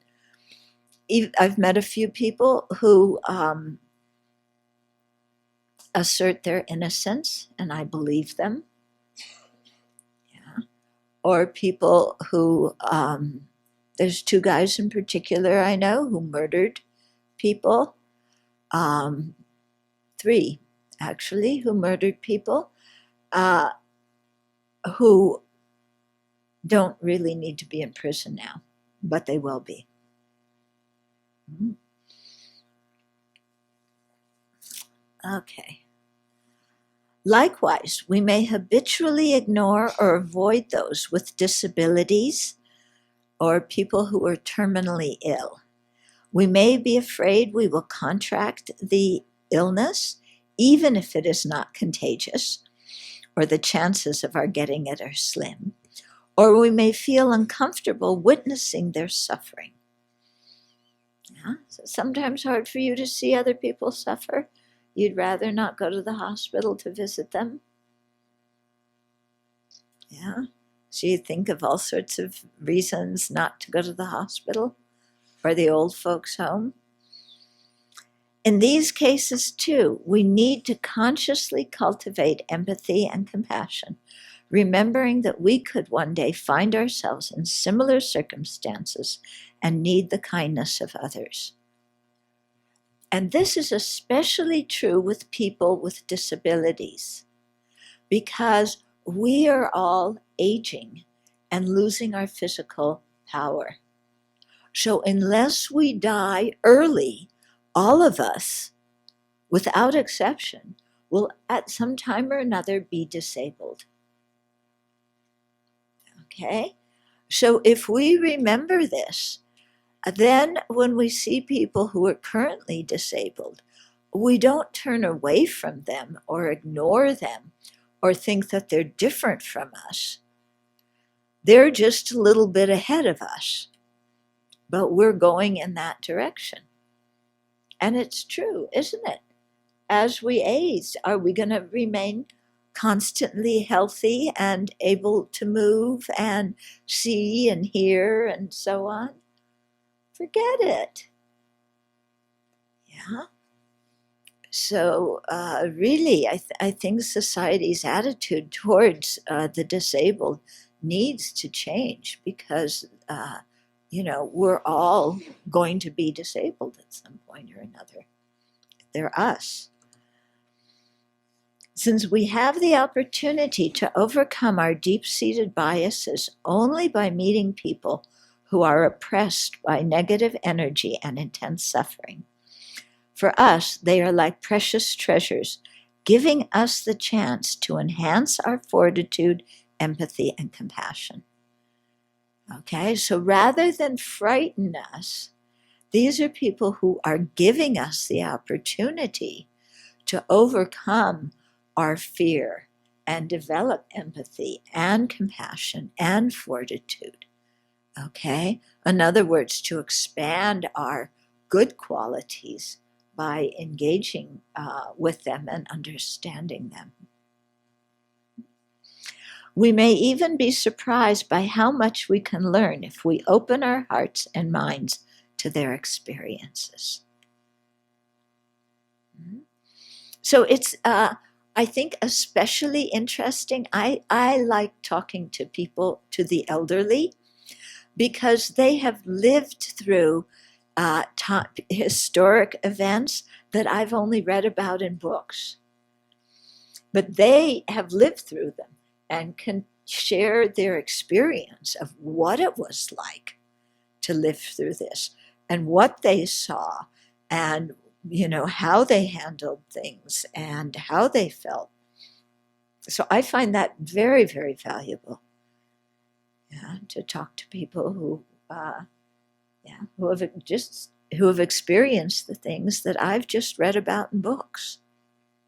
I've met a few people who assert their innocence, and I believe them. Yeah. Or people who, there's two guys in particular I know who murdered people. Three, actually, who murdered people, who don't really need to be in prison now, but they will be. Okay. Likewise, we may habitually ignore or avoid those with disabilities or people who are terminally ill. We may be afraid we will contract the illness, even if it is not contagious, or the chances of our getting it are slim, or we may feel uncomfortable witnessing their suffering. Yeah? So sometimes hard for you to see other people suffer. You'd rather not go to the hospital to visit them. Yeah. So you think of all sorts of reasons not to go to the hospital or the old folks' home. In these cases, too, we need to consciously cultivate empathy and compassion, remembering that we could one day find ourselves in similar circumstances and need the kindness of others. And this is especially true with people with disabilities, because we are all aging and losing our physical power. So unless we die early, all of us, without exception, will at some time or another be disabled. Okay? So if we remember this, then when we see people who are currently disabled, we don't turn away from them or ignore them or think that they're different from us. They're just a little bit ahead of us, but we're going in that direction. And it's true, isn't it? As we age, are we going to remain constantly healthy and able to move and see and hear and so on? Forget it. Yeah. So really, I think society's attitude towards the disabled needs to change because, we're all going to be disabled at some point or another. They're us. Since we have the opportunity to overcome our deep-seated biases only by meeting people who are oppressed by negative energy and intense suffering, for us, they are like precious treasures, giving us the chance to enhance our fortitude, empathy, and compassion. Okay, so rather than frighten us, these are people who are giving us the opportunity to overcome our fear and develop empathy and compassion and fortitude. Okay, in other words, to expand our good qualities by engaging with them and understanding them. We may even be surprised by how much we can learn if we open our hearts and minds to their experiences. So it's, I think, especially interesting. I like talking to people, to the elderly, because they have lived through historic events that I've only read about in books. But they have lived through them and can share their experience of what it was like to live through this and what they saw and, how they handled things and how they felt. So I find that very, very valuable. Yeah, to talk to people who have experienced the things that I've just read about in books.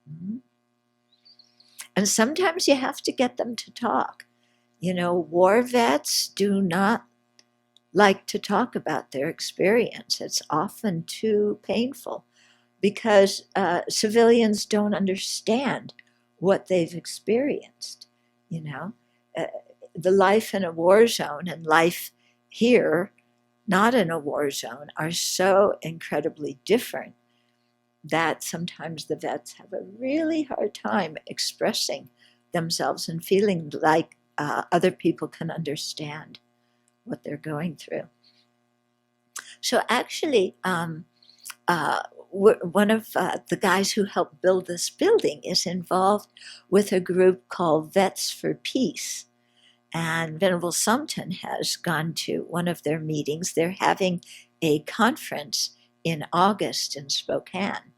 Mm-hmm. And sometimes you have to get them to talk. War vets do not like to talk about their experience. It's often too painful because civilians don't understand what they've experienced. The life in a war zone and life here, not in a war zone, are so incredibly different that sometimes the vets have a really hard time expressing themselves and feeling like other people can understand what they're going through. So actually, one of the guys who helped build this building is involved with a group called Vets for Peace. And Venerable Sumton has gone to one of their meetings. They're having a conference in August in Spokane.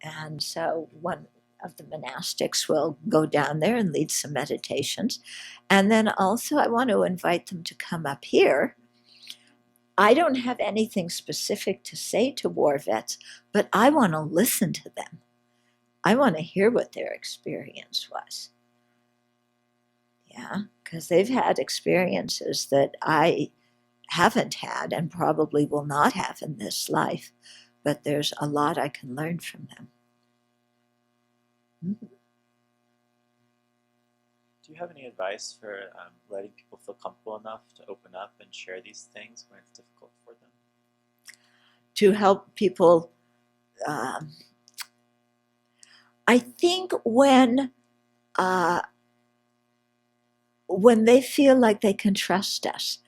And so one of the monastics will go down there and lead some meditations. And then also I want to invite them to come up here. I don't have anything specific to say to war vets, but I want to listen to them. I want to hear what their experience was. Yeah, because they've had experiences that I haven't had and probably will not have in this life, but there's a lot I can learn from them. Mm-hmm. Do you have any advice for letting people feel comfortable enough to open up and share these things when it's difficult for them? To help people, I think when they feel like they can trust us,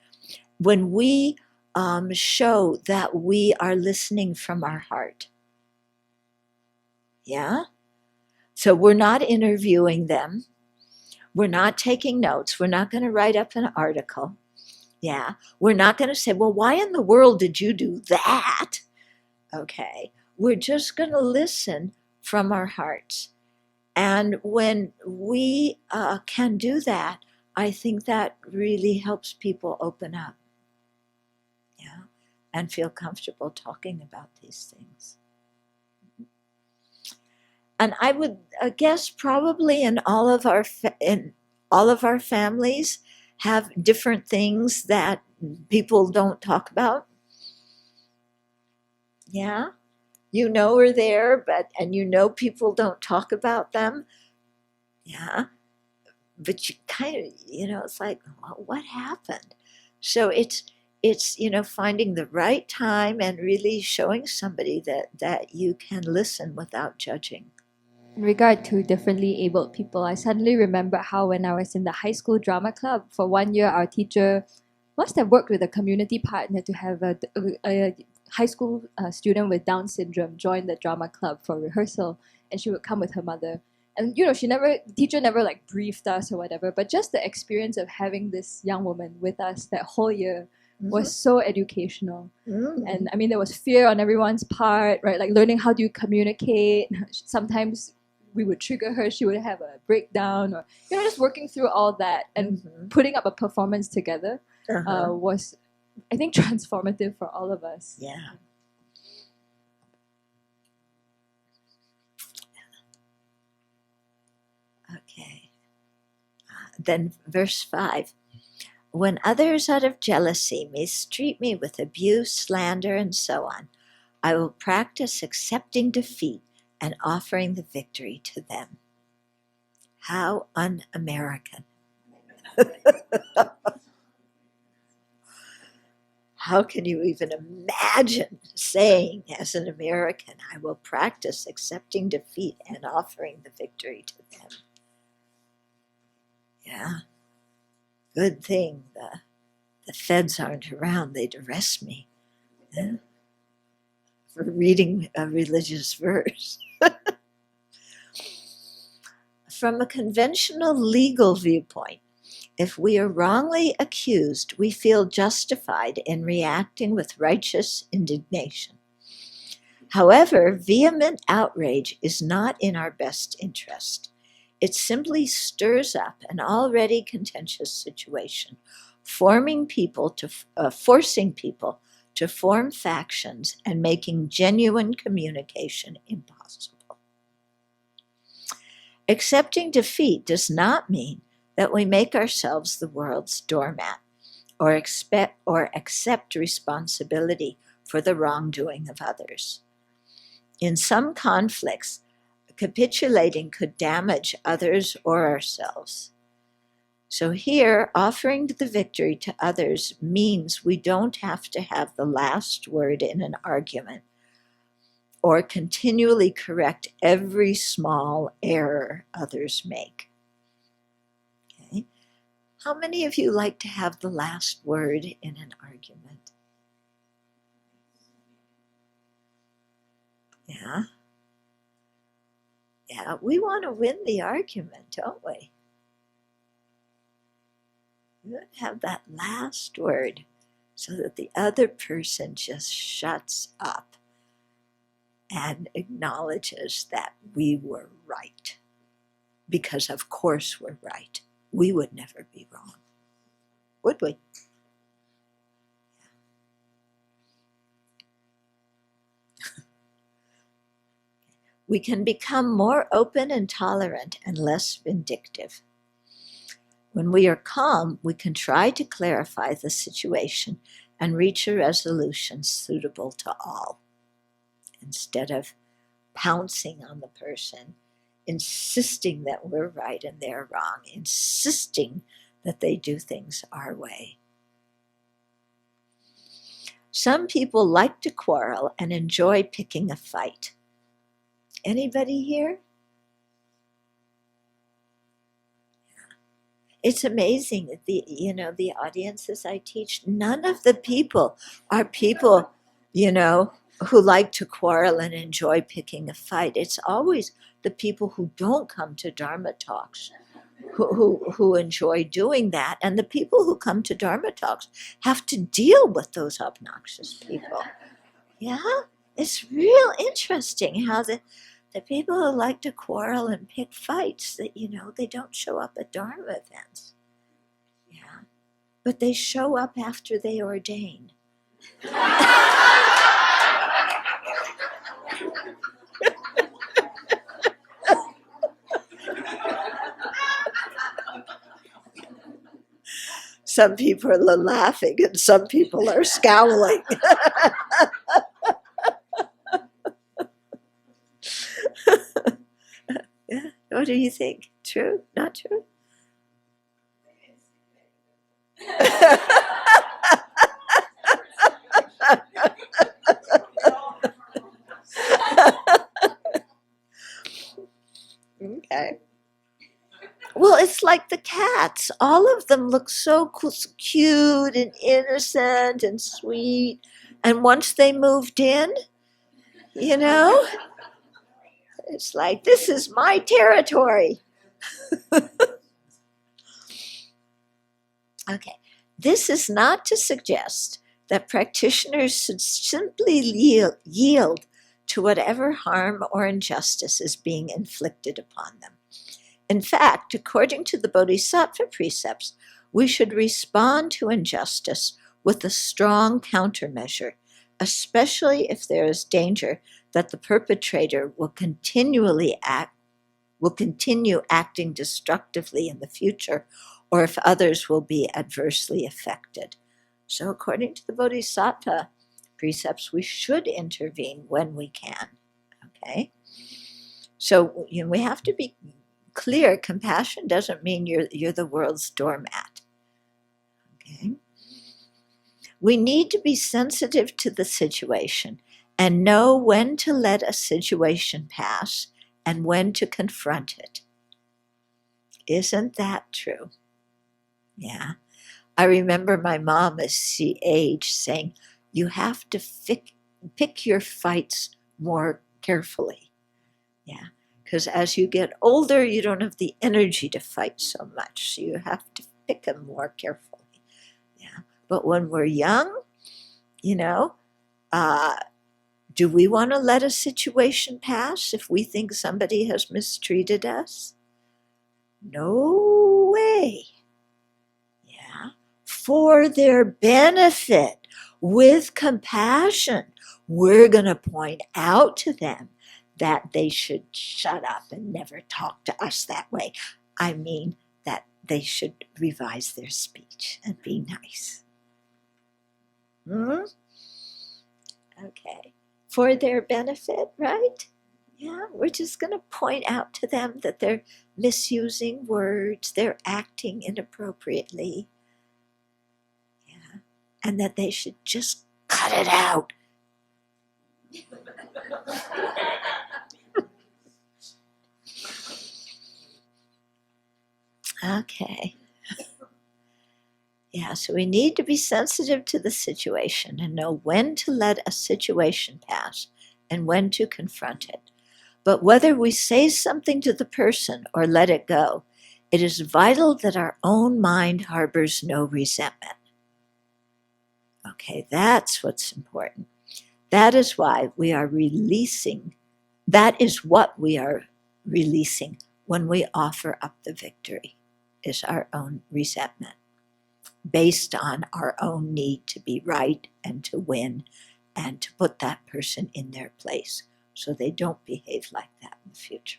when we show that we are listening from our heart. Yeah? So we're not interviewing them. We're not taking notes. We're not going to write up an article. Yeah? We're not going to say, well, why in the world did you do that? Okay. We're just going to listen from our hearts. And when we can do that, I think that really helps people open up, yeah, and feel comfortable talking about these things. And I would guess probably in all of our families have different things that people don't talk about. Yeah, you know are there, and you know people don't talk about them. Yeah. But you kind of, it's like, well, what happened? So it's finding the right time and really showing somebody that you can listen without judging. In regard to differently abled people, I suddenly remember how when I was in the high school drama club, for 1 year, our teacher must have worked with a community partner to have a high school student with Down syndrome join the drama club for rehearsal, and she would come with her mother. And the teacher never like briefed us or whatever, but just the experience of having this young woman with us that whole year was so educational. And I mean, there was fear on everyone's part, right? Like learning how do you communicate. Sometimes we would trigger her, she would have a breakdown, or just working through all that and putting up a performance together was, I think, transformative for all of us. Yeah. Okay. Then verse 5. When others out of jealousy mistreat me with abuse, slander, and so on, I will practice accepting defeat and offering the victory to them. How un-American. How can you even imagine saying, as an American, I will practice accepting defeat and offering the victory to them? Yeah. Good thing the feds aren't around. They'd arrest me for reading a religious verse. From a conventional legal viewpoint, if we are wrongly accused, we feel justified in reacting with righteous indignation. However, vehement outrage is not in our best interest. It simply stirs up an already contentious situation, forcing people to form factions and making genuine communication impossible. Accepting defeat does not mean that we make ourselves the world's doormat or accept responsibility for the wrongdoing of others. In some conflicts, capitulating could damage others or ourselves. So here, offering the victory to others means we don't have to have the last word in an argument or continually correct every small error others make. Okay? How many of you like to have the last word in an argument? Yeah? Yeah, we want to win the argument, don't we? We want to have that last word so that the other person just shuts up and acknowledges that we were right. Because of course we're right. We would never be wrong. Would we? We can become more open and tolerant and less vindictive. When we are calm, we can try to clarify the situation and reach a resolution suitable to all, instead of pouncing on the person, insisting that we're right and they're wrong, insisting that they do things our way. Some people like to quarrel and enjoy picking a fight. Anybody here? It's amazing that the audiences I teach, none of the people are people, who like to quarrel and enjoy picking a fight. It's always the people who don't come to Dharma talks who enjoy doing that. And the people who come to Dharma talks have to deal with those obnoxious people. Yeah? It's real interesting how the people who like to quarrel and pick fights, that, they don't show up at Dharma events. Yeah. But they show up after they ordain. Some people are laughing and some people are scowling. do you think? True? Not true? Okay. Well, it's like the cats. All of them look so cute and innocent and sweet. And once they moved in, you know, it's like, this is my territory. Okay. This is not to suggest that practitioners should simply yield to whatever harm or injustice is being inflicted upon them. In fact, according to the Bodhisattva precepts, we should respond to injustice with a strong countermeasure, especially if there is danger that the perpetrator will continue acting destructively in the future, or if others will be adversely affected. So according to the Bodhisattva precepts, we should intervene when we can. Okay? So we have to be clear. Compassion doesn't mean you're the world's doormat. Okay? We need to be sensitive to the situation and know when to let a situation pass and when to confront it. Isn't that true? Yeah. I remember my mom as she aged saying, you have to pick your fights more carefully. Yeah. Because as you get older, you don't have the energy to fight so much. So you have to pick them more carefully. Yeah. But when we're young, do we want to let a situation pass if we think somebody has mistreated us? No way. Yeah. For their benefit, with compassion, we're going to point out to them that they should shut up and never talk to us that way. I mean, that they should revise their speech and be nice. Okay. For their benefit, right? Yeah, we're just going to point out to them that they're misusing words, they're acting inappropriately. Yeah. And that they should just cut it out. Okay. Yeah, so we need to be sensitive to the situation and know when to let a situation pass and when to confront it. But whether we say something to the person or let it go, it is vital that our own mind harbors no resentment. Okay, that's what's important. That is why we are releasing, that is what we are releasing when we offer up the victory, is our own resentment, based on our own need to be right and to win and to put that person in their place so they don't behave like that in the future.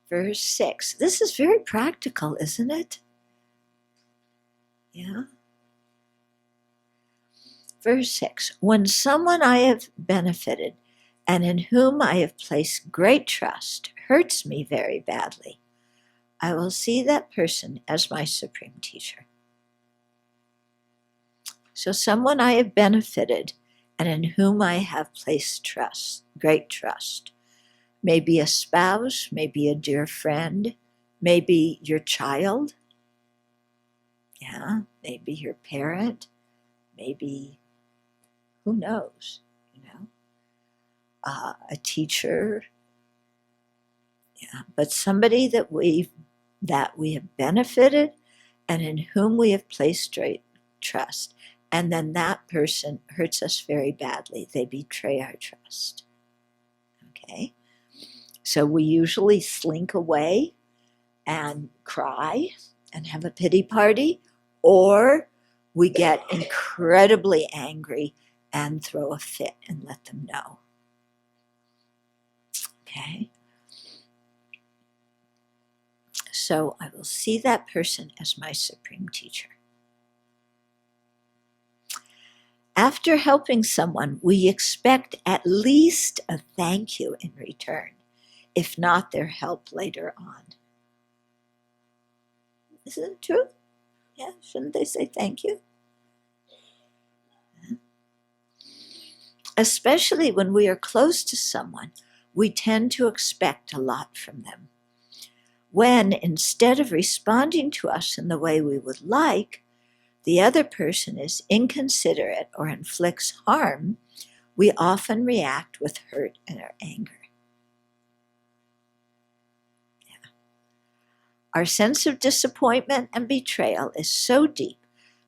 Verse 6. This is very practical, isn't it? Yeah. Verse 6. When someone I have benefited and in whom I have placed great trust hurts me very badly, I will see that person as my supreme teacher. So someone I have benefited and in whom I have placed trust, great trust, maybe a spouse, maybe a dear friend, maybe your child, yeah, maybe your parent, maybe, who knows, a teacher, yeah, but somebody that we have benefited and in whom we have placed great trust. And then that person hurts us very badly. They betray our trust. Okay? So we usually slink away and cry and have a pity party, or we get incredibly angry and throw a fit and let them know. Okay? So I will see that person as my supreme teacher. After helping someone, we expect at least a thank you in return, if not their help later on. Isn't it true? Yeah, shouldn't they say thank you? Especially when we are close to someone, we tend to expect a lot from them. When, instead of responding to us in the way we would like, the other person is inconsiderate or inflicts harm, we often react with hurt and anger. Yeah. Our sense of disappointment and betrayal is so deep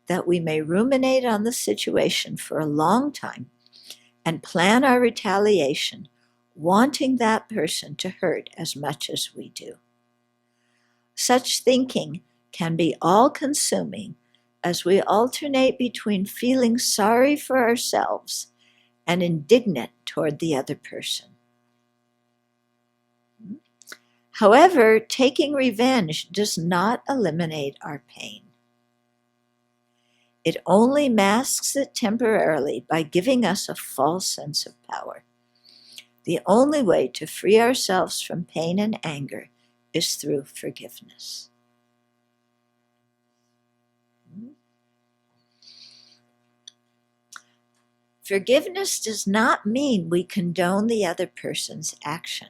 that we may ruminate on the situation for a long time and plan our retaliation, wanting that person to hurt as much as we do. Such thinking can be all-consuming as we alternate between feeling sorry for ourselves and indignant toward the other person. However, taking revenge does not eliminate our pain. It only masks it temporarily by giving us a false sense of power. The only way to free ourselves from pain and anger is through forgiveness. Forgiveness does not mean we condone the other person's action.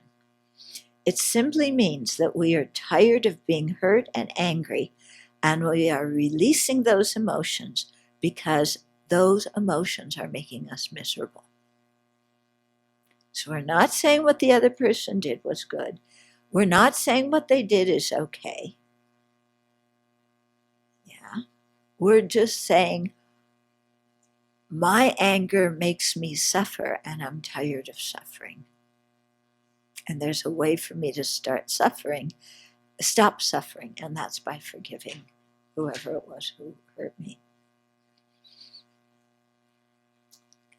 It simply means that we are tired of being hurt and angry, and we are releasing those emotions because those emotions are making us miserable. So we're not saying what the other person did was good. We're not saying what they did is okay. Yeah. We're just saying, my anger makes me suffer, and I'm tired of suffering. And there's a way for me to stop suffering, and that's by forgiving whoever it was who hurt me.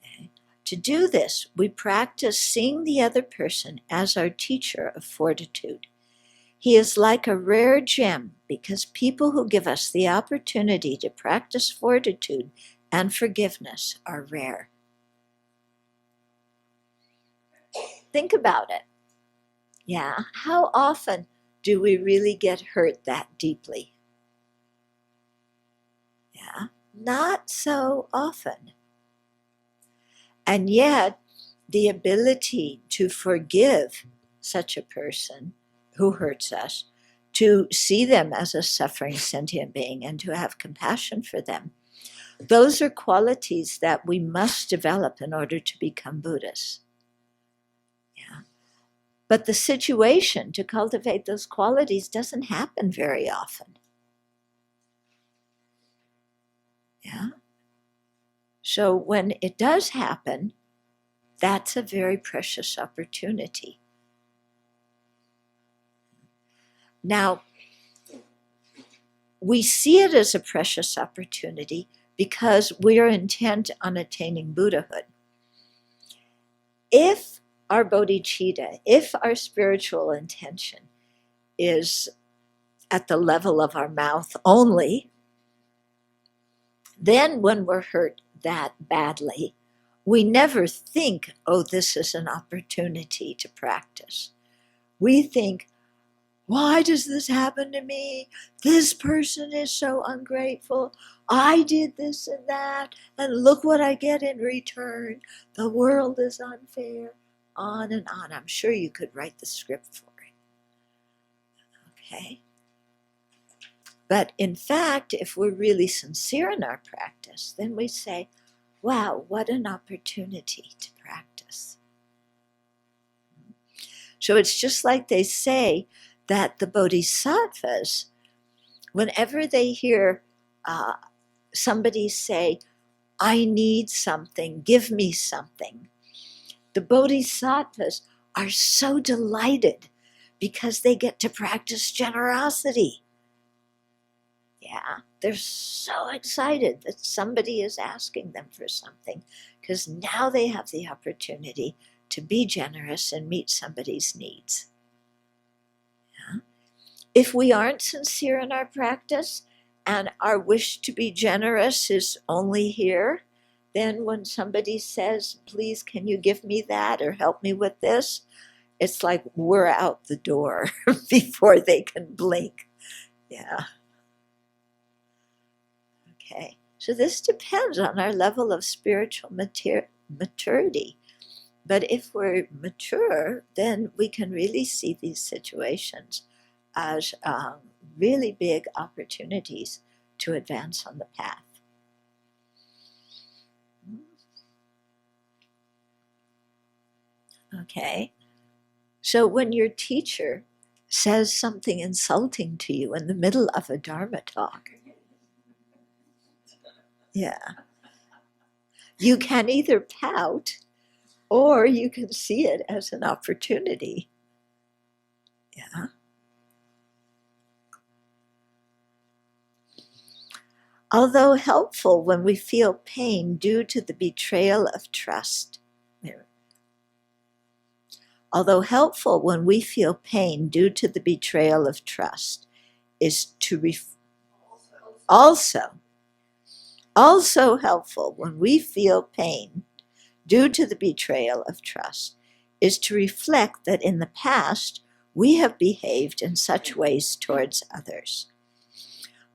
Okay. To do this, we practice seeing the other person as our teacher of fortitude. He is like a rare gem because people who give us the opportunity to practice fortitude and forgiveness are rare. Think about it. Yeah, how often do we really get hurt that deeply? Yeah, not so often. And yet, the ability to forgive such a person who hurts us, to see them as a suffering sentient being and to have compassion for them, those are qualities that we must develop in order to become Buddhists. Yeah. But the situation to cultivate those qualities doesn't happen very often. Yeah. So when it does happen, that's a very precious opportunity. Now, we see it as a precious opportunity because we are intent on attaining Buddhahood. If our bodhicitta, if our spiritual intention is at the level of our mouth only, then when we're hurt that badly, we never think, oh, this is an opportunity to practice. We think, why does this happen to me? This person is so ungrateful. I did this and that, and look what I get in return. The world is unfair. On and on. I'm sure you could write the script for it. Okay? But in fact, if we're really sincere in our practice, then we say, wow, what an opportunity to practice. So it's just like they say that the bodhisattvas, whenever they hear somebody say, I need something, give me something, the bodhisattvas are so delighted because they get to practice generosity. Yeah, they're so excited that somebody is asking them for something because now they have the opportunity to be generous and meet somebody's needs. Yeah. If we aren't sincere in our practice and our wish to be generous is only here, then when somebody says, please, can you give me that or help me with this? It's like we're out the door before they can blink. Yeah. Okay. So this depends on our level of spiritual maturity. But if we're mature, then we can really see these situations as really big opportunities to advance on the path. Okay. So when your teacher says something insulting to you in the middle of a Dharma talk, yeah, you can either pout or you can see it as an opportunity. Yeah. Although helpful when we feel pain due to the betrayal of trust. Although helpful when we feel pain due to the betrayal of trust is to also helpful when we feel pain due to the betrayal of trust is to reflect that in the past we have behaved in such ways towards others.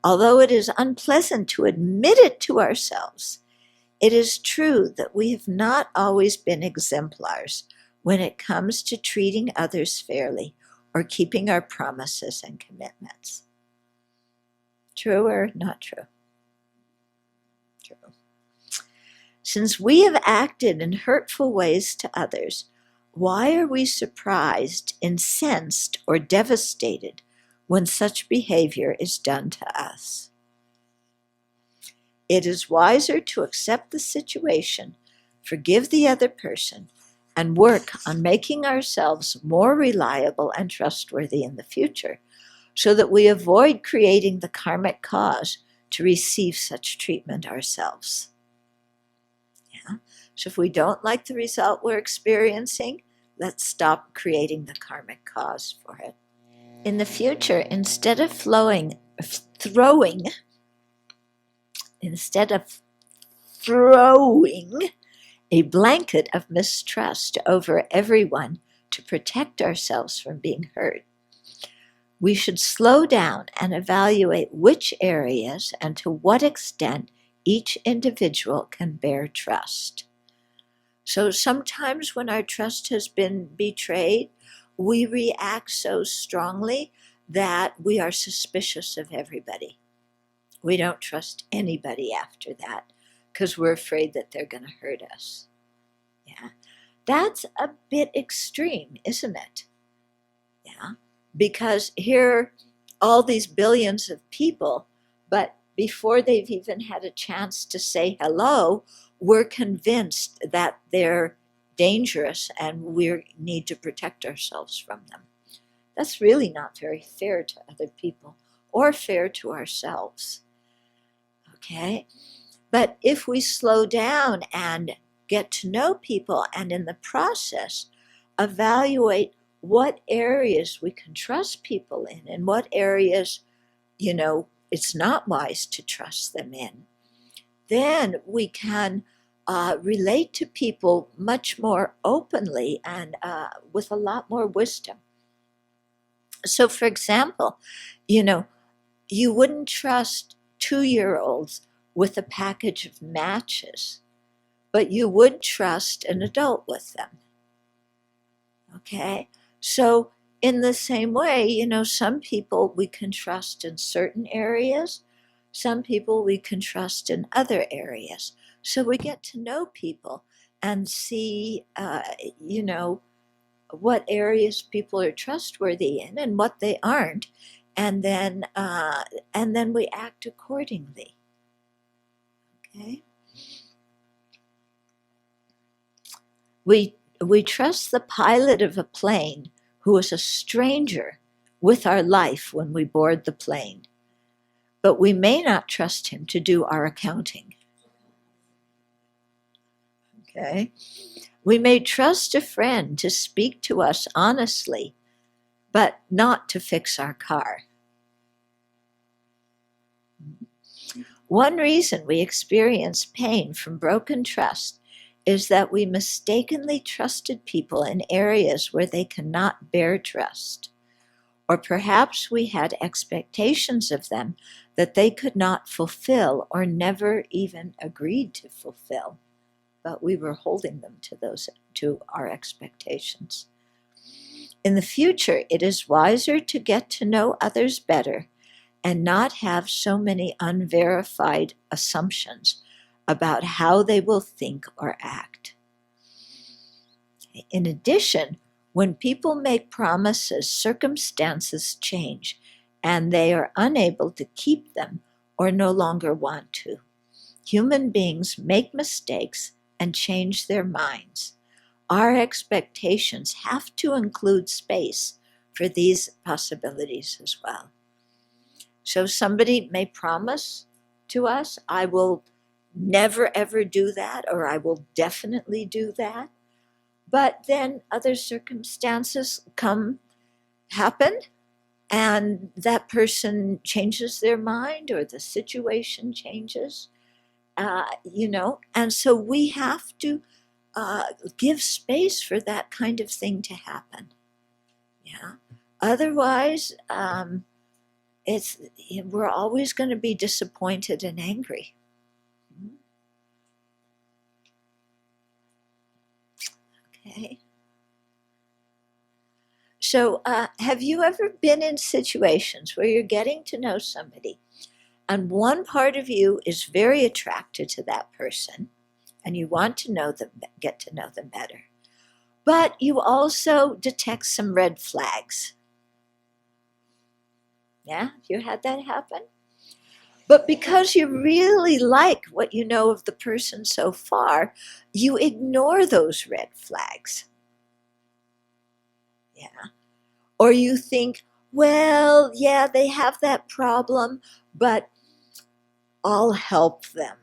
Although it is unpleasant to admit it to ourselves, it is true that we have not always been exemplars when it comes to treating others fairly or keeping our promises and commitments. True or not true? True. Since we have acted in hurtful ways to others, why are we surprised, incensed, or devastated when such behavior is done to us? It is wiser to accept the situation, forgive the other person, and work on making ourselves more reliable and trustworthy in the future, so that we avoid creating the karmic cause to receive such treatment ourselves. Yeah. So if we don't like the result we're experiencing, let's stop creating the karmic cause for it. In the future, instead of throwing a blanket of mistrust over everyone to protect ourselves from being hurt, we should slow down and evaluate which areas and to what extent each individual can bear trust. So sometimes when our trust has been betrayed, we react so strongly that we are suspicious of everybody. We don't trust anybody after that because we're afraid that they're going to hurt us. Yeah, that's a bit extreme, isn't it? Yeah, because here all these billions of people, but before they've even had a chance to say hello, we're convinced that they're dangerous and we need to protect ourselves from them. That's really not very fair to other people or fair to ourselves. Okay? But if we slow down and get to know people and in the process evaluate what areas we can trust people in and what areas, it's not wise to trust them in, then we can relate to people much more openly and with a lot more wisdom. So, for example, you wouldn't trust 2-year-olds with a package of matches, but you would trust an adult with them. Okay? So, in the same way, some people we can trust in certain areas, some people we can trust in other areas. So we get to know people and see, what areas people are trustworthy in and what they aren't, and then we act accordingly. Okay. We trust the pilot of a plane who is a stranger with our life when we board the plane, but we may not trust him to do our accounting. Okay. We may trust a friend to speak to us honestly, but not to fix our car. One reason we experience pain from broken trust is that we mistakenly trusted people in areas where they cannot bear trust. Or perhaps we had expectations of them that they could not fulfill or never even agreed to fulfill, but we were holding them to our expectations. In the future, it is wiser to get to know others better and not have so many unverified assumptions about how they will think or act. In addition, when people make promises, circumstances change, and they are unable to keep them or no longer want to. Human beings make mistakes and change their minds. Our expectations have to include space for these possibilities as well. So somebody may promise to us, I will never ever do that, or I will definitely do that. But then other circumstances happen, and that person changes their mind, or the situation changes, and so we have to give space for that kind of thing to happen. Yeah. Otherwise, we're always going to be disappointed and angry. Okay. So have you ever been in situations where you're getting to know somebody and one part of you is very attracted to that person and you want to get to know them better, but you also detect some red flags? Yeah, you had that happen? But because you really like what you know of the person so far, you ignore those red flags. Yeah. Or you think, well, yeah, they have that problem, but I'll help them,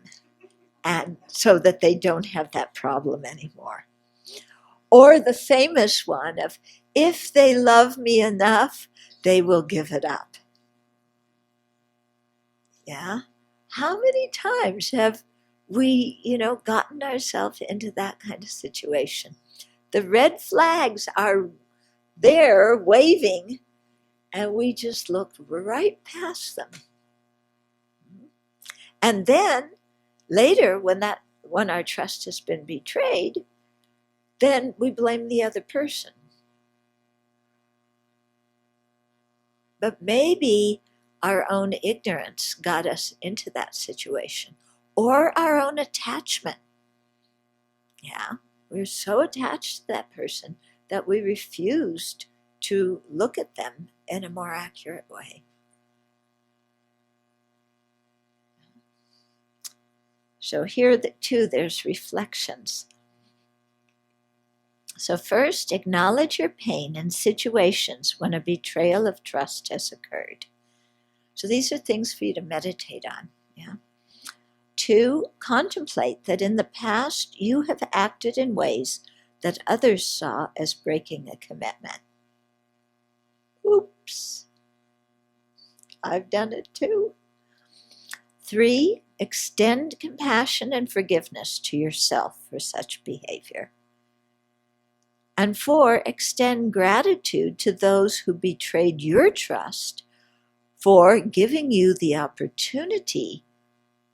and so that they don't have that problem anymore. Or the famous one of, if they love me enough, they will give it up. Yeah. How many times have we, gotten ourselves into that kind of situation? The red flags are there waving, and we just looked right past them. And then later, when our trust has been betrayed, then we blame the other person. But maybe our own ignorance got us into that situation, or our own attachment. Yeah, we're so attached to that person that we refused to look at them in a more accurate way. So here too, there's reflections. So first, acknowledge your pain in situations when a betrayal of trust has occurred. So these are things for you to meditate on. Yeah. 2, contemplate that in the past you have acted in ways that others saw as breaking a commitment. Oops, I've done it too. 3, extend compassion and forgiveness to yourself for such behavior. And 4, extend gratitude to those who betrayed your trust for giving you the opportunity,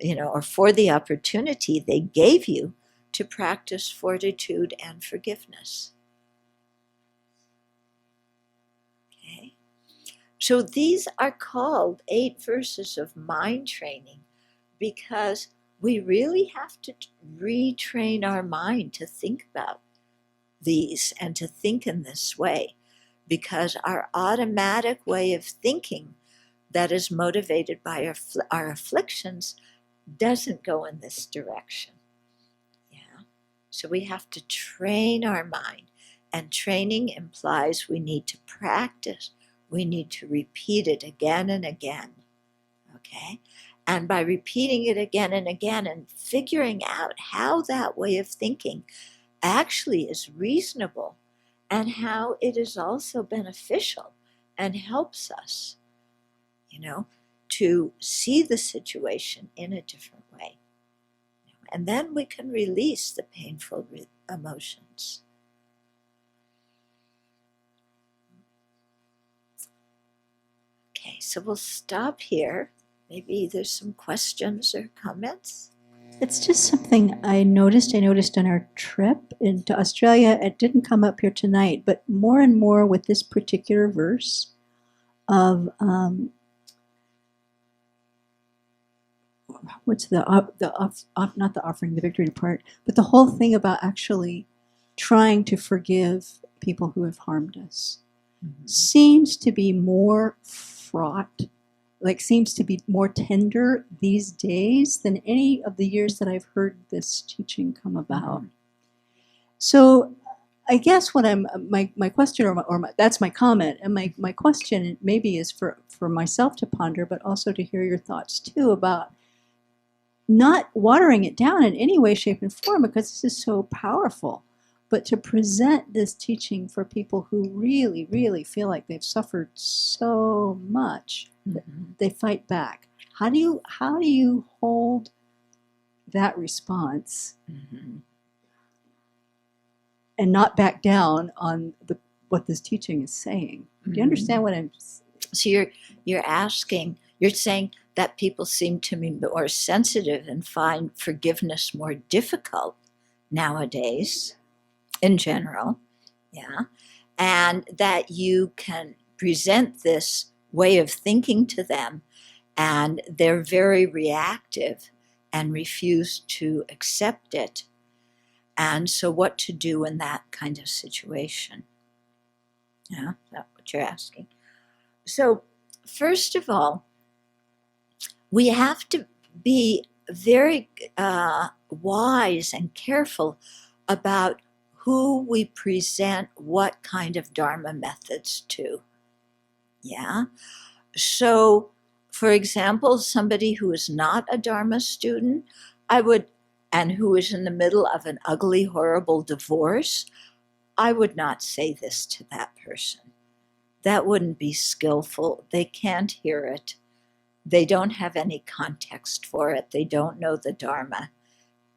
or for the opportunity they gave you to practice fortitude and forgiveness. Okay? So these are called 8 verses of mind training because we really have to retrain our mind to think about these and to think in this way, because our automatic way of thinking that is motivated by our afflictions doesn't go in this direction. Yeah. So we have to train our mind, and training implies we need to practice. We need to repeat it again and again. Okay? And by repeating it again and again and figuring out how that way of thinking actually is reasonable and how it is also beneficial and helps us, to see the situation in a different way. And then we can release the painful emotions. Okay, so we'll stop here. Maybe there's some questions or comments. It's just something I noticed on our trip into Australia. It didn't come up here tonight, but more and more with this particular verse of what's not the offering, the victory part, but the whole thing about actually trying to forgive people who have harmed us seems to be more fraught, like seems to be more tender these days than any of the years that I've heard this teaching come about. So I guess what my question that's my comment, and my question maybe is for myself to ponder, but also to hear your thoughts too about not watering it down in any way, shape, and form, because this is so powerful, but to present this teaching for people who really, really feel like they've suffered so much that they fight back. How do you hold that response and not back down on what this teaching is saying? Do you understand what I'm saying? So you're saying that people seem to be more sensitive and find forgiveness more difficult nowadays, in general, and that you can present this way of thinking to them, and they're very reactive and refuse to accept it. And so what to do in that kind of situation? Yeah, is that what you're asking? So first of all, we have to be very wise and careful about who we present what kind of Dharma methods to. Yeah. So, for example, somebody who is not a Dharma student, and who is in the middle of an ugly, horrible divorce, I would not say this to that person. That wouldn't be skillful. They can't hear it. They don't have any context for it. They don't know the Dharma.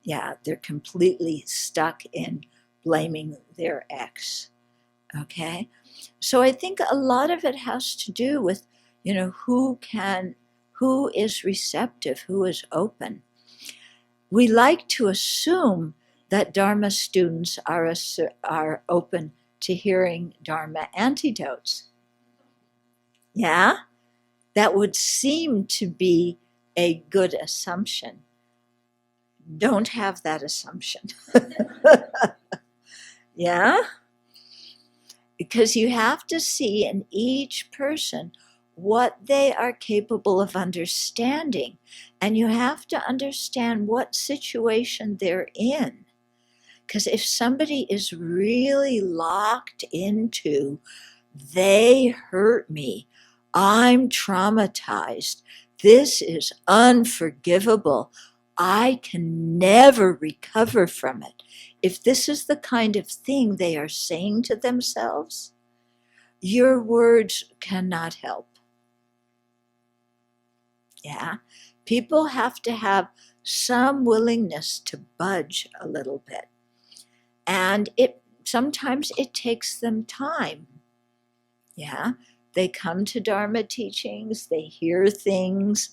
Yeah, they're completely stuck in blaming their ex. Okay? So I think a lot of it has to do with, who is receptive, who is open. We like to assume that Dharma students are open to hearing Dharma antidotes. Yeah? That would seem to be a good assumption. Don't have that assumption. Yeah? Because you have to see in each person what they are capable of understanding. And you have to understand what situation they're in. Because if somebody is really locked into, they hurt me, I'm traumatized, this is unforgivable, I can never recover from it. If this is the kind of thing they are saying to themselves, your words cannot help. Yeah? People have to have some willingness to budge a little bit. And sometimes it takes them time. Yeah? They come to Dharma teachings, they hear things,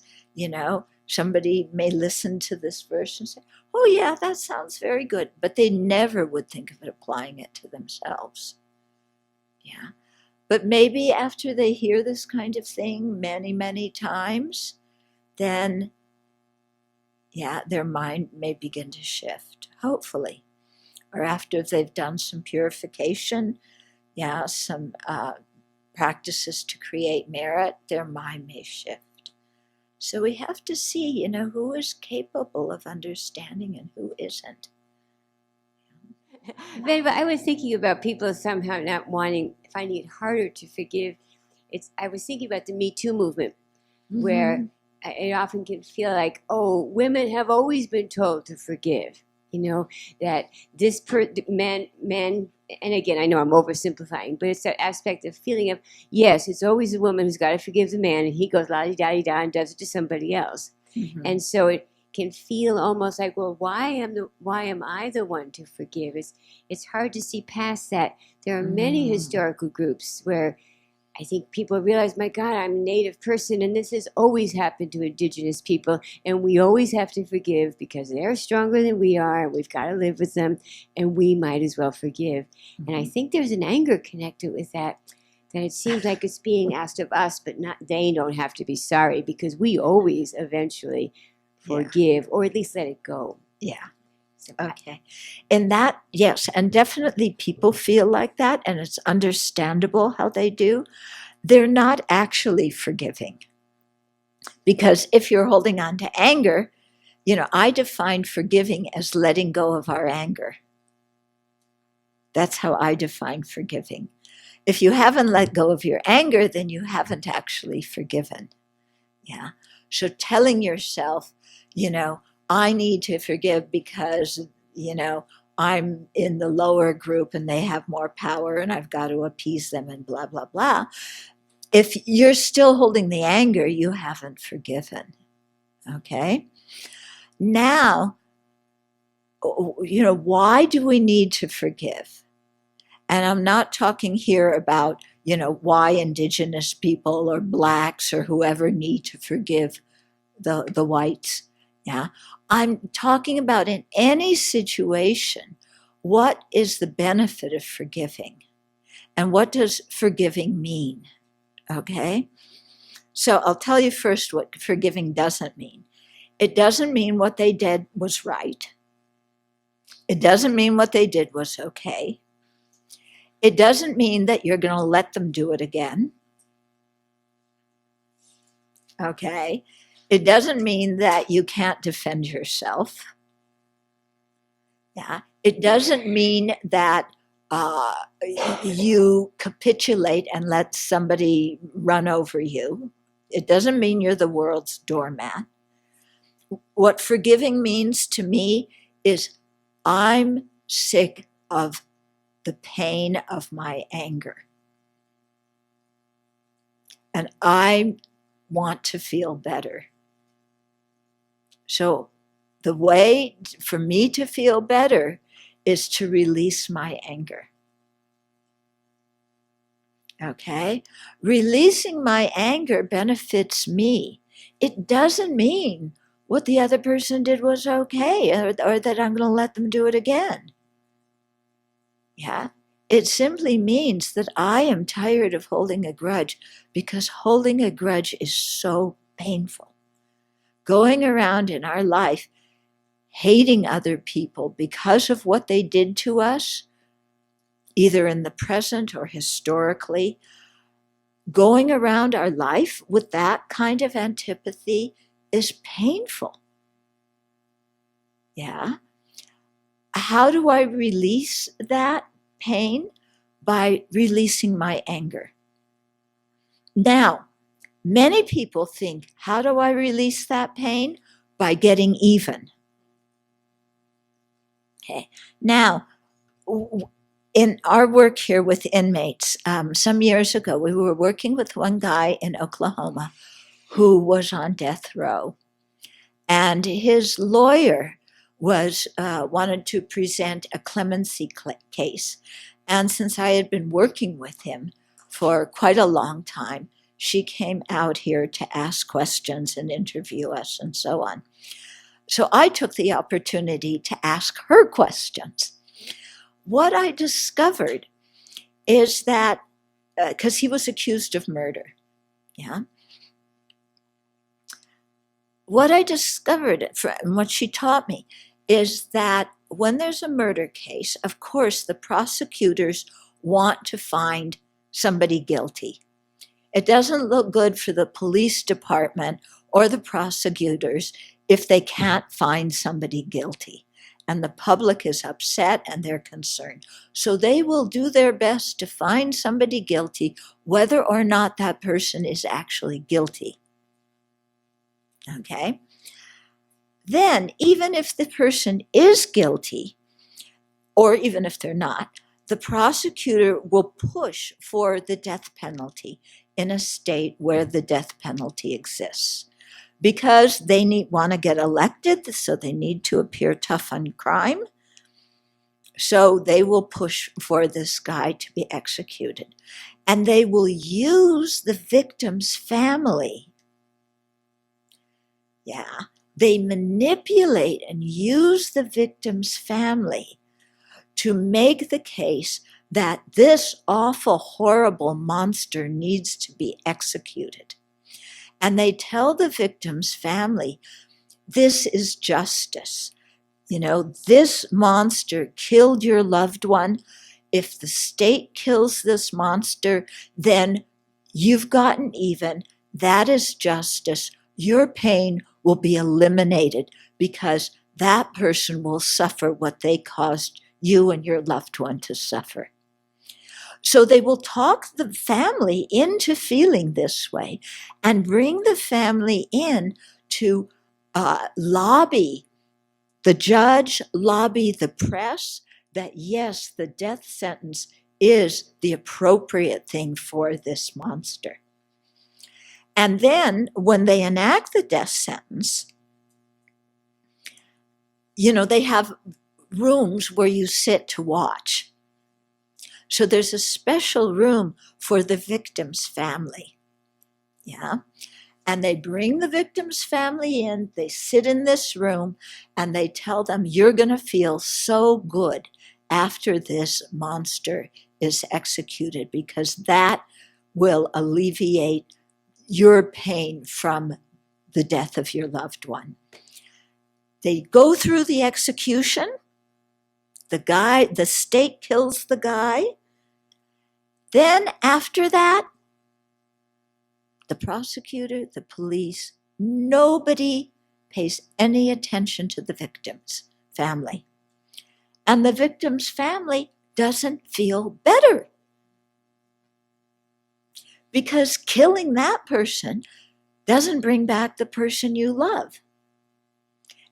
somebody may listen to this verse and say, oh yeah, that sounds very good, but they never would think of applying it to themselves. Yeah. But maybe after they hear this kind of thing many, many times, then, their mind may begin to shift, hopefully. Or after they've done some purification, some practices to create merit, their mind may shift. So we have to see, who is capable of understanding and who isn't. But I was thinking about people somehow not finding it harder to forgive. I was thinking about the Me Too movement, where it often can feel like, oh, women have always been told to forgive. That this man and again, I know I'm oversimplifying, but it's that aspect of feeling of, yes, it's always the woman who's got to forgive the man, and he goes la-di-da-di-da and does it to somebody else. Mhm. And so it can feel almost like, well, why am I the one to forgive? It's hard to see past that. There are many historical groups where I think people realize, my God, I'm a Native person, and this has always happened to Indigenous people, and we always have to forgive because they're stronger than we are, and we've got to live with them, and we might as well forgive. And I think there's an anger connected with that it seems like it's being asked of us, but not they don't have to be sorry because we always eventually forgive, or at least let it go. Yeah. So Okay. And that, yes, and definitely people feel like that, and it's understandable how they do. They're not actually forgiving. Because if you're holding on to anger, I define forgiving as letting go of our anger. That's how I define forgiving. If you haven't let go of your anger, then you haven't actually forgiven. Yeah. So telling yourself, I need to forgive because, I'm in the lower group and they have more power and I've got to appease them and blah, blah, blah. If you're still holding the anger, you haven't forgiven. Okay? Now, why do we need to forgive? And I'm not talking here about, why Indigenous people or Blacks or whoever need to forgive the whites. Yeah. I'm talking about in any situation, what is the benefit of forgiving? And what does forgiving mean? Okay. So I'll tell you first what forgiving doesn't mean. It doesn't mean what they did was right. It doesn't mean what they did was okay. It doesn't mean that you're going to let them do it again. Okay. It doesn't mean that you can't defend yourself. Yeah. It doesn't mean that you capitulate and let somebody run over you. It doesn't mean you're the world's doormat. What forgiving means to me is I'm sick of the pain of my anger. And I want to feel better. So the way for me to feel better is to release my anger. Okay? Releasing my anger benefits me. It doesn't mean what the other person did was okay or that I'm going to let them do it again. Yeah? It simply means that I am tired of holding a grudge because holding a grudge is so painful. Going around in our life hating other people because of what they did to us, either in the present or historically, going around our life with that kind of antipathy is painful. Yeah. How do I release that pain? By releasing my anger. Now, many people think, how do I release that pain? By getting even. Okay. Now, in our work here with inmates, some years ago, we were working with one guy in Oklahoma who was on death row. And his lawyer wanted to present a clemency case. And since I had been working with him for quite a long time, she came out here to ask questions and interview us and so on. So I took the opportunity to ask her questions. What I discovered is that, because he was accused of murder, yeah. What I discovered from what she taught me is that when there's a murder case, of course, the prosecutors want to find somebody guilty. It doesn't look good for the police department or the prosecutors if they can't find somebody guilty. And the public is upset and they're concerned. So they will do their best to find somebody guilty, whether or not that person is actually guilty. Okay? Then, even if the person is guilty, or even if they're not, the prosecutor will push for the death penalty in a state where the death penalty exists, because they want to get elected, so they need to appear tough on crime. So they will push for this guy to be executed. And they will use the victim's family. Yeah, they manipulate and use the victim's family to make the case that this awful, horrible monster needs to be executed. And they tell the victim's family, this is justice. You know, this monster killed your loved one. If the state kills this monster, then you've gotten even. That is justice. Your pain will be eliminated because that person will suffer what they caused you and your loved one to suffer. So they will talk the family into feeling this way and bring the family in to lobby the judge, lobby the press, that yes, the death sentence is the appropriate thing for this monster. And then when they enact the death sentence, you know, they have rooms where you sit to watch. So there's a special room for the victim's family. Yeah. And they bring the victim's family in, they sit in this room, and they tell them, you're going to feel so good after this monster is executed, because that will alleviate your pain from the death of your loved one. They go through the execution. The state kills the guy. Then after that, the prosecutor, the police, nobody pays any attention to the victim's family. And the victim's family doesn't feel better, because killing that person doesn't bring back the person you love.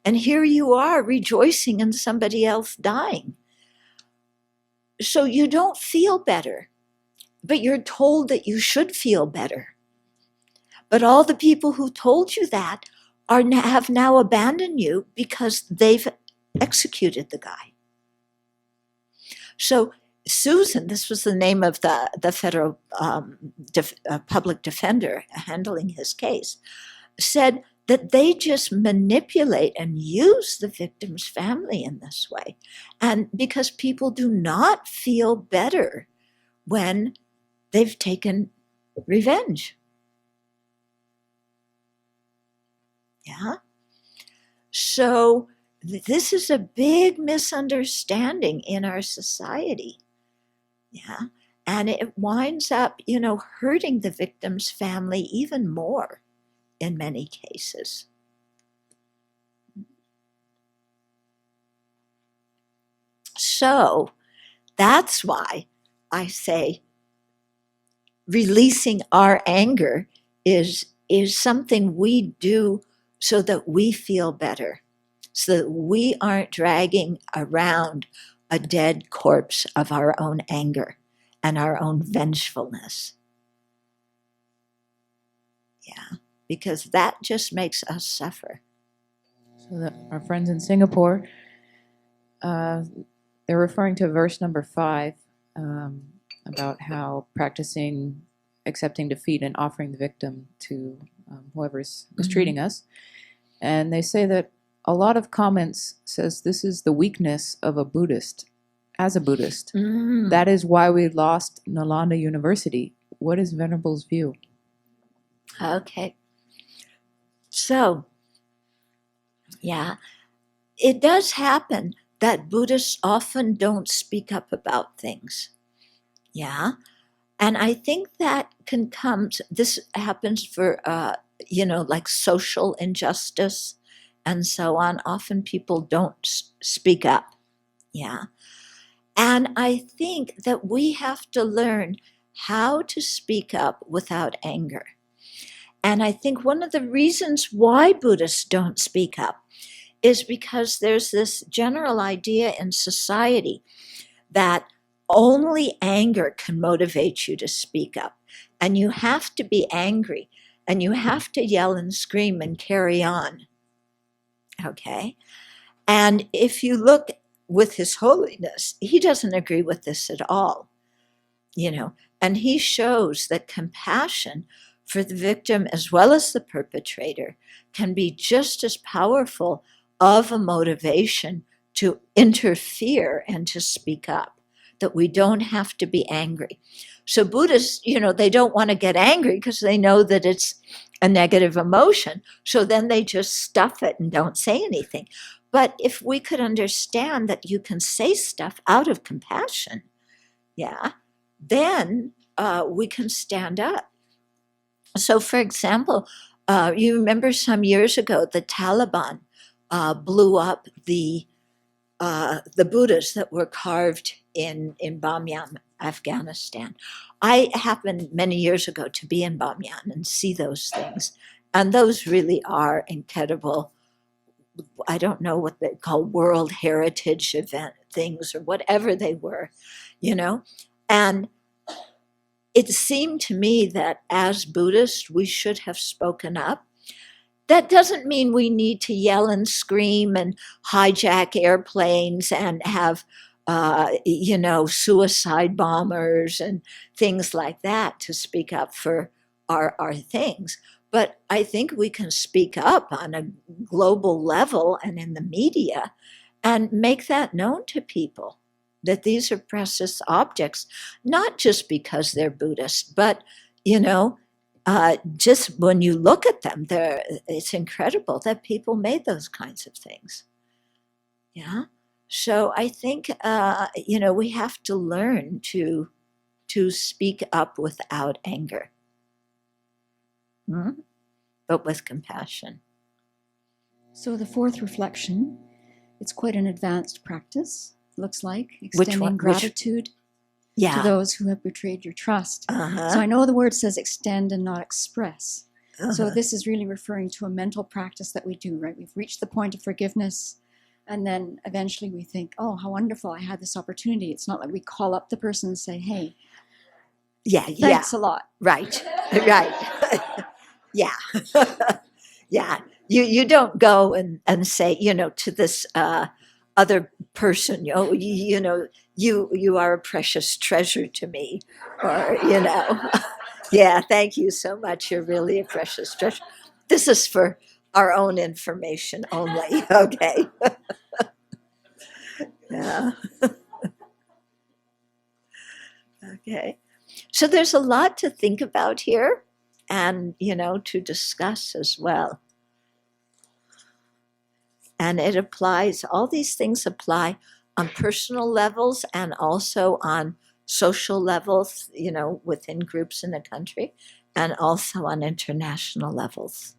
And here you are rejoicing in somebody else dying. So you don't feel better, but you're told that you should feel better. But all the people who told you that have now abandoned you because they've executed the guy. So Susan, this was the name of the federal public defender handling his case, said that they just manipulate and use the victim's family in this way. And because people do not feel better when they've taken revenge. Yeah. So this is a big misunderstanding in our society. Yeah. And it winds up, hurting the victim's family even more in many cases. So that's why I say releasing our anger is something we do so that we feel better, so that we aren't dragging around a dead corpse of our own anger and our own vengefulness. Yeah, because that just makes us suffer. So our friends in Singapore, they're referring to verse number 5 about how practicing accepting defeat and offering the victim to whoever's mistreating us. And they say that a lot of comments says this is the weakness of a Buddhist. As a Buddhist, that is why we lost Nalanda University. What is Venerable's view? Okay. So, yeah, it does happen that Buddhists often don't speak up about things. Yeah. And I think that this happens for, like social injustice and so on. Often people don't speak up. Yeah. And I think that we have to learn how to speak up without anger. And I think one of the reasons why Buddhists don't speak up is because there's this general idea in society that only anger can motivate you to speak up. And you have to be angry, and you have to yell and scream and carry on. Okay? And if you look with His Holiness, he doesn't agree with this at all, and he shows that compassion for the victim as well as the perpetrator can be just as powerful of a motivation to interfere and to speak up, that we don't have to be angry. So Buddhists, they don't want to get angry because they know that it's a negative emotion. So then they just stuff it and don't say anything. But if we could understand that you can say stuff out of compassion, then we can stand up. So, for example, you remember some years ago, the Taliban blew up the Buddhas that were carved in Bamyan, Afghanistan. I happened many years ago to be in Bamyan and see those things. And those really are incredible. I don't know what they call World Heritage event things or whatever they were, And it seemed to me that as Buddhists, we should have spoken up. That doesn't mean we need to yell and scream and hijack airplanes and have, suicide bombers and things like that to speak up for our things. But I think we can speak up on a global level and in the media and make that known to people, that these are precious objects, not just because they're Buddhist, but, just when you look at them, it's incredible that people made those kinds of things. Yeah. So I think, we have to learn to speak up without anger. But with compassion. So the fourth reflection, it's quite an advanced practice, looks like, extending gratitude to those who have betrayed your trust. So I know the word says extend and not express. So this is really referring to a mental practice that we do, right? We've reached the point of forgiveness, and then eventually we think, oh, how wonderful, I had this opportunity. It's not like we call up the person and say, hey, thanks a lot. Right. Yeah. Yeah. You don't go and say, to this other person, you are a precious treasure to me, or, yeah, thank you so much. You're really a precious treasure. This is for our own information only. Okay. Yeah. Okay. So there's a lot to think about here and, to discuss as well. And it applies, all these things apply on personal levels and also on social levels, within groups in the country, and also on international levels.